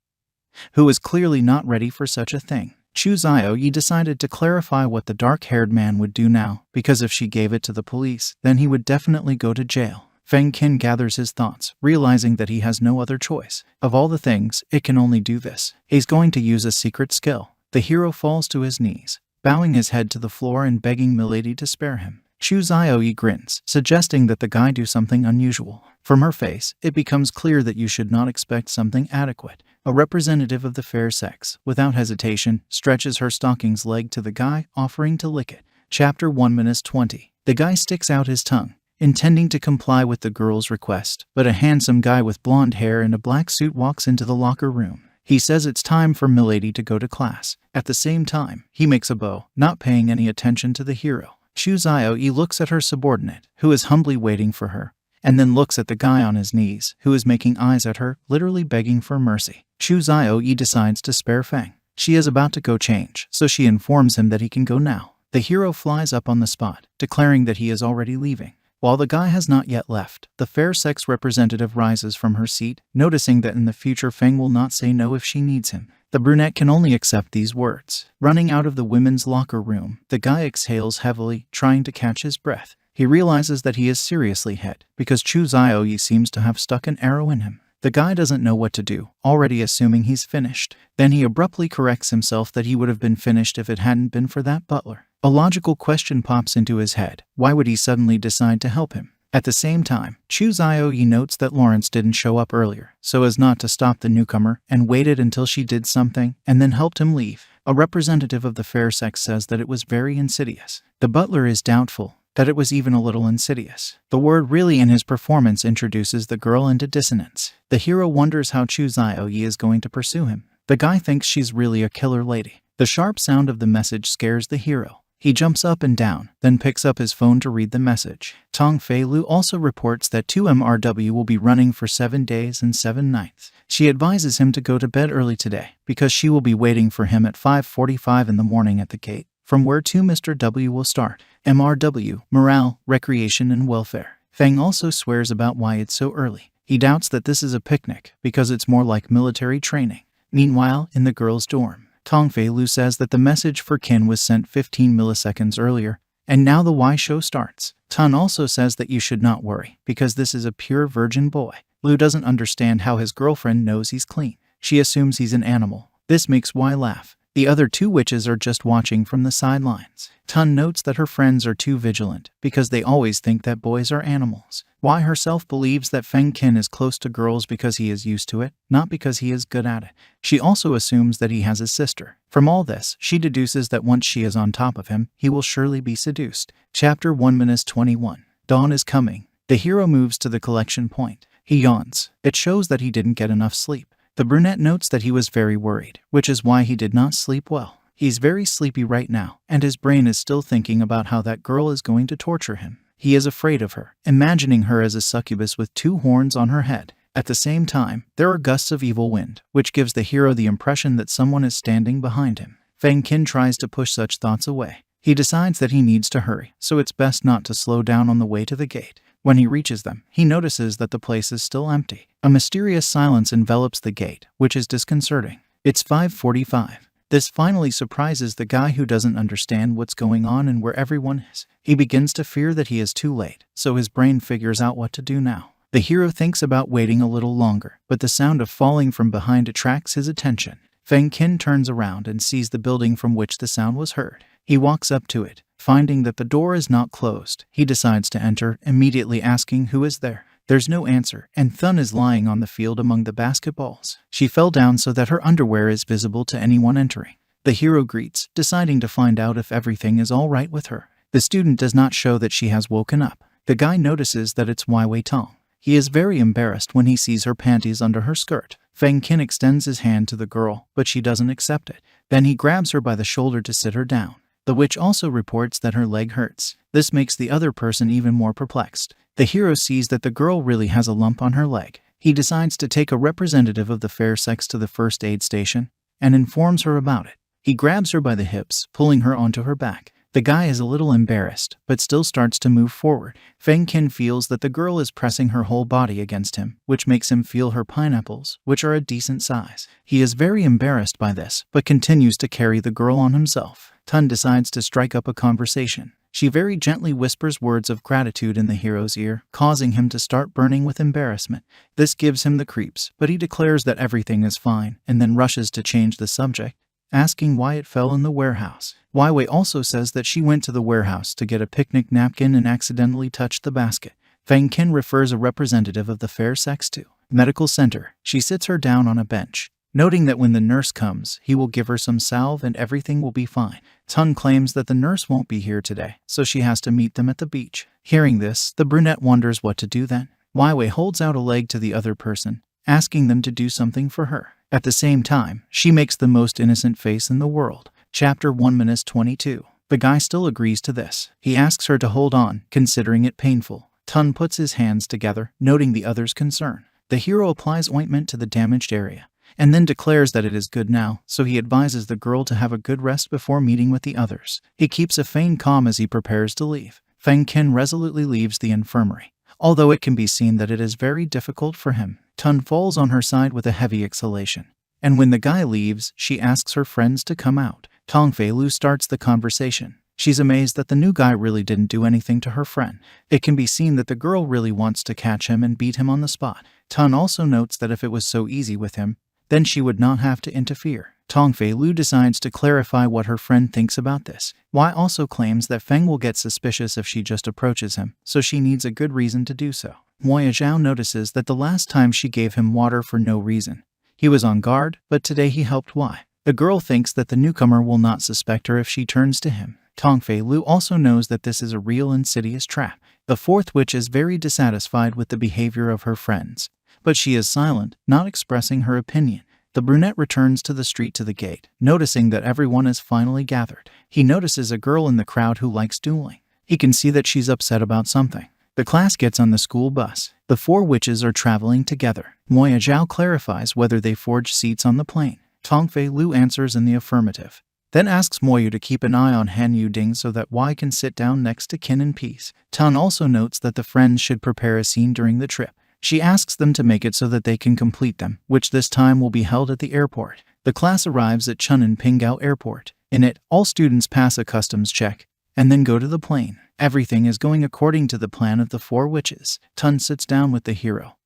who was clearly not ready for such a thing. Chu Zio-yi decided to clarify what the dark-haired man would do now, because if she gave it to the police, then he would definitely go to jail. Feng Qin gathers his thoughts, realizing that he has no other choice. Of all the things, it can only do this. He's going to use a secret skill. The hero falls to his knees, bowing his head to the floor and begging Milady to spare him. Chu Zio-yi grins, suggesting that the guy do something unusual. From her face, it becomes clear that you should not expect something adequate. A representative of the fair sex, without hesitation, stretches her stocking's leg to the guy, offering to lick it. Chapter 1:20. The guy sticks out his tongue, intending to comply with the girl's request, but a handsome guy with blonde hair and a black suit walks into the locker room. He says it's time for Milady to go to class. At the same time, he makes a bow, not paying any attention to the hero. Chu Zio-yi looks at her subordinate, who is humbly waiting for her, and then looks at the guy on his knees, who is making eyes at her, literally begging for mercy. Chu Zio-yi decides to spare Feng. She is about to go change, so she informs him that he can go now. The hero flies up on the spot, declaring that he is already leaving. While the guy has not yet left, the fair sex representative rises from her seat, noticing that in the future Feng will not say no if she needs him. The brunette can only accept these words. Running out of the women's locker room, the guy exhales heavily, trying to catch his breath. He realizes that he is seriously hit, because Chu Zio-yi seems to have stuck an arrow in him. The guy doesn't know what to do, already assuming he's finished. Then he abruptly corrects himself that he would have been finished if it hadn't been for that butler. A logical question pops into his head. Why would he suddenly decide to help him? At the same time, Chu Zio-yi notes that Lawrence didn't show up earlier, so as not to stop the newcomer, and waited until she did something, and then helped him leave. A representative of the fair sex says that it was very insidious. The butler is doubtful that it was even a little insidious. The word really in his performance introduces the girl into dissonance. The hero wonders how Chu Zio-yi is going to pursue him. The guy thinks she's really a killer lady. The sharp sound of the message scares the hero. He jumps up and down, then picks up his phone to read the message. Tong Fei Lu also reports that 2MRW will be running for 7 days and 7 nights. She advises him to go to bed early today, because she will be waiting for him at 5:45 in the morning at the gate, from where 2 Mr. W will start. MRW, Morale, Recreation and Welfare. Feng also swears about why it's so early. He doubts that this is a picnic, because it's more like military training. Meanwhile, in the girls' dorm, Tong Fei Lu says that the message for Qin was sent 15 milliseconds earlier, and now the Y show starts. Tan also says that you should not worry, because this is a pure virgin boy. Lu doesn't understand how his girlfriend knows he's clean. She assumes he's an animal. This makes Y laugh. The other 2 witches are just watching from the sidelines. Tun notes that her friends are too vigilant, because they always think that boys are animals. Y herself believes that Feng Qin is close to girls because he is used to it, not because he is good at it. She also assumes that he has a sister. From all this, she deduces that once she is on top of him, he will surely be seduced. Chapter 1:21. Dawn is coming. The hero moves to the collection point. He yawns. It shows that he didn't get enough sleep. The brunette notes that he was very worried, which is why he did not sleep well. He's very sleepy right now, and his brain is still thinking about how that girl is going to torture him. He is afraid of her, imagining her as a succubus with 2 horns on her head. At the same time, there are gusts of evil wind, which gives the hero the impression that someone is standing behind him. Feng Qin tries to push such thoughts away. He decides that he needs to hurry, so it's best not to slow down on the way to the gate. When he reaches them, he notices that the place is still empty. A mysterious silence envelops the gate, which is disconcerting. It's 5:45. This finally surprises the guy who doesn't understand what's going on and where everyone is. He begins to fear that he is too late, so his brain figures out what to do now. The hero thinks about waiting a little longer, but the sound of falling from behind attracts his attention. Feng Qin turns around and sees the building from which the sound was heard. He walks up to it. Finding that the door is not closed, he decides to enter, immediately asking who is there. There's no answer, and Thun is lying on the field among the basketballs. She fell down so that her underwear is visible to anyone entering. The hero greets, deciding to find out if everything is all right with her. The student does not show that she has woken up. The guy notices that it's Wei Wei Tong. He is very embarrassed when he sees her panties under her skirt. Feng Qin extends his hand to the girl, but she doesn't accept it. Then he grabs her by the shoulder to sit her down. The witch also reports that her leg hurts. This makes the other person even more perplexed. The hero sees that the girl really has a lump on her leg. He decides to take a representative of the fair sex to the first aid station and informs her about it. He grabs her by the hips, pulling her onto her back. The guy is a little embarrassed, but still starts to move forward. Feng Qin feels that the girl is pressing her whole body against him, which makes him feel her pineapples, which are a decent size. He is very embarrassed by this, but continues to carry the girl on himself. Tun decides to strike up a conversation. She very gently whispers words of gratitude in the hero's ear, causing him to start burning with embarrassment. This gives him the creeps, but he declares that everything is fine, and then rushes to change the subject, asking why it fell in the warehouse. Wai Wei also says that she went to the warehouse to get a picnic napkin and accidentally touched the basket. Feng Qin refers a representative of the fair sex to medical center. She sits her down on a bench, noting that when the nurse comes, he will give her some salve and everything will be fine. Tun claims that the nurse won't be here today, so she has to meet them at the beach. Hearing this, the brunette wonders what to do then. Wai Wei holds out a leg to the other person, asking them to do something for her. At the same time, she makes the most innocent face in the world. Chapter 1-22. The guy still agrees to this. He asks her to hold on, considering it painful. Tun puts his hands together, noting the other's concern. The hero applies ointment to the damaged area, and then declares that it is good now, so he advises the girl to have a good rest before meeting with the others. He keeps a feigned calm as he prepares to leave. Feng Qin resolutely leaves the infirmary, although it can be seen that it is very difficult for him. Tun falls on her side with a heavy exhalation, and when the guy leaves, she asks her friends to come out. Tong Fei Lu starts the conversation. She's amazed that the new guy really didn't do anything to her friend. It can be seen that the girl really wants to catch him and beat him on the spot. Tun also notes that if it was so easy with him, then she would not have to interfere. Tong Fei Lu decides to clarify what her friend thinks about this. Wai also claims that Feng will get suspicious if she just approaches him, so she needs a good reason to do so. Moya Zhao notices that the last time she gave him water for no reason, he was on guard, but today he helped Wai. The girl thinks that the newcomer will not suspect her if she turns to him. Tong Fei Lu also knows that this is a real insidious trap. The fourth witch is very dissatisfied with the behavior of her friends, but she is silent, not expressing her opinion. The brunette returns to the street to the gate, noticing that everyone is finally gathered. He notices a girl in the crowd who likes dueling. He can see that she's upset about something. The class gets on the school bus. The four witches are traveling together. Moya Zhao clarifies whether they forged seats on the plane. Tong Fei Lu answers in the affirmative, then asks Moyu to keep an eye on Han Yuding so that Wai can sit down next to Qin in peace. Tun also notes that the friends should prepare a scene during the trip. She asks them to make it so that they can complete them, which this time will be held at the airport. The class arrives at Chun'an Pinggao Airport. In it, all students pass a customs check, and then go to the plane. Everything is going according to the plan of the four witches. Tun sits down with the hero,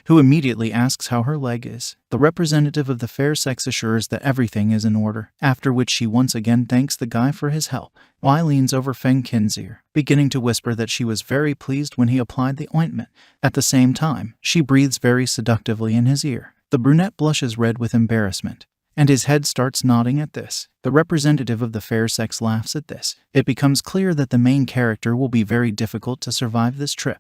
who immediately asks how her leg is. The representative of the fair sex assures that everything is in order, after which she once again thanks the guy for his help. Wai leans over Feng Qin's ear, beginning to whisper that she was very pleased when he applied the ointment. At the same time, she breathes very seductively in his ear. The brunette blushes red with embarrassment, and his head starts nodding at this. The representative of the fair sex laughs at this. It becomes clear that the main character will be very difficult to survive this trip.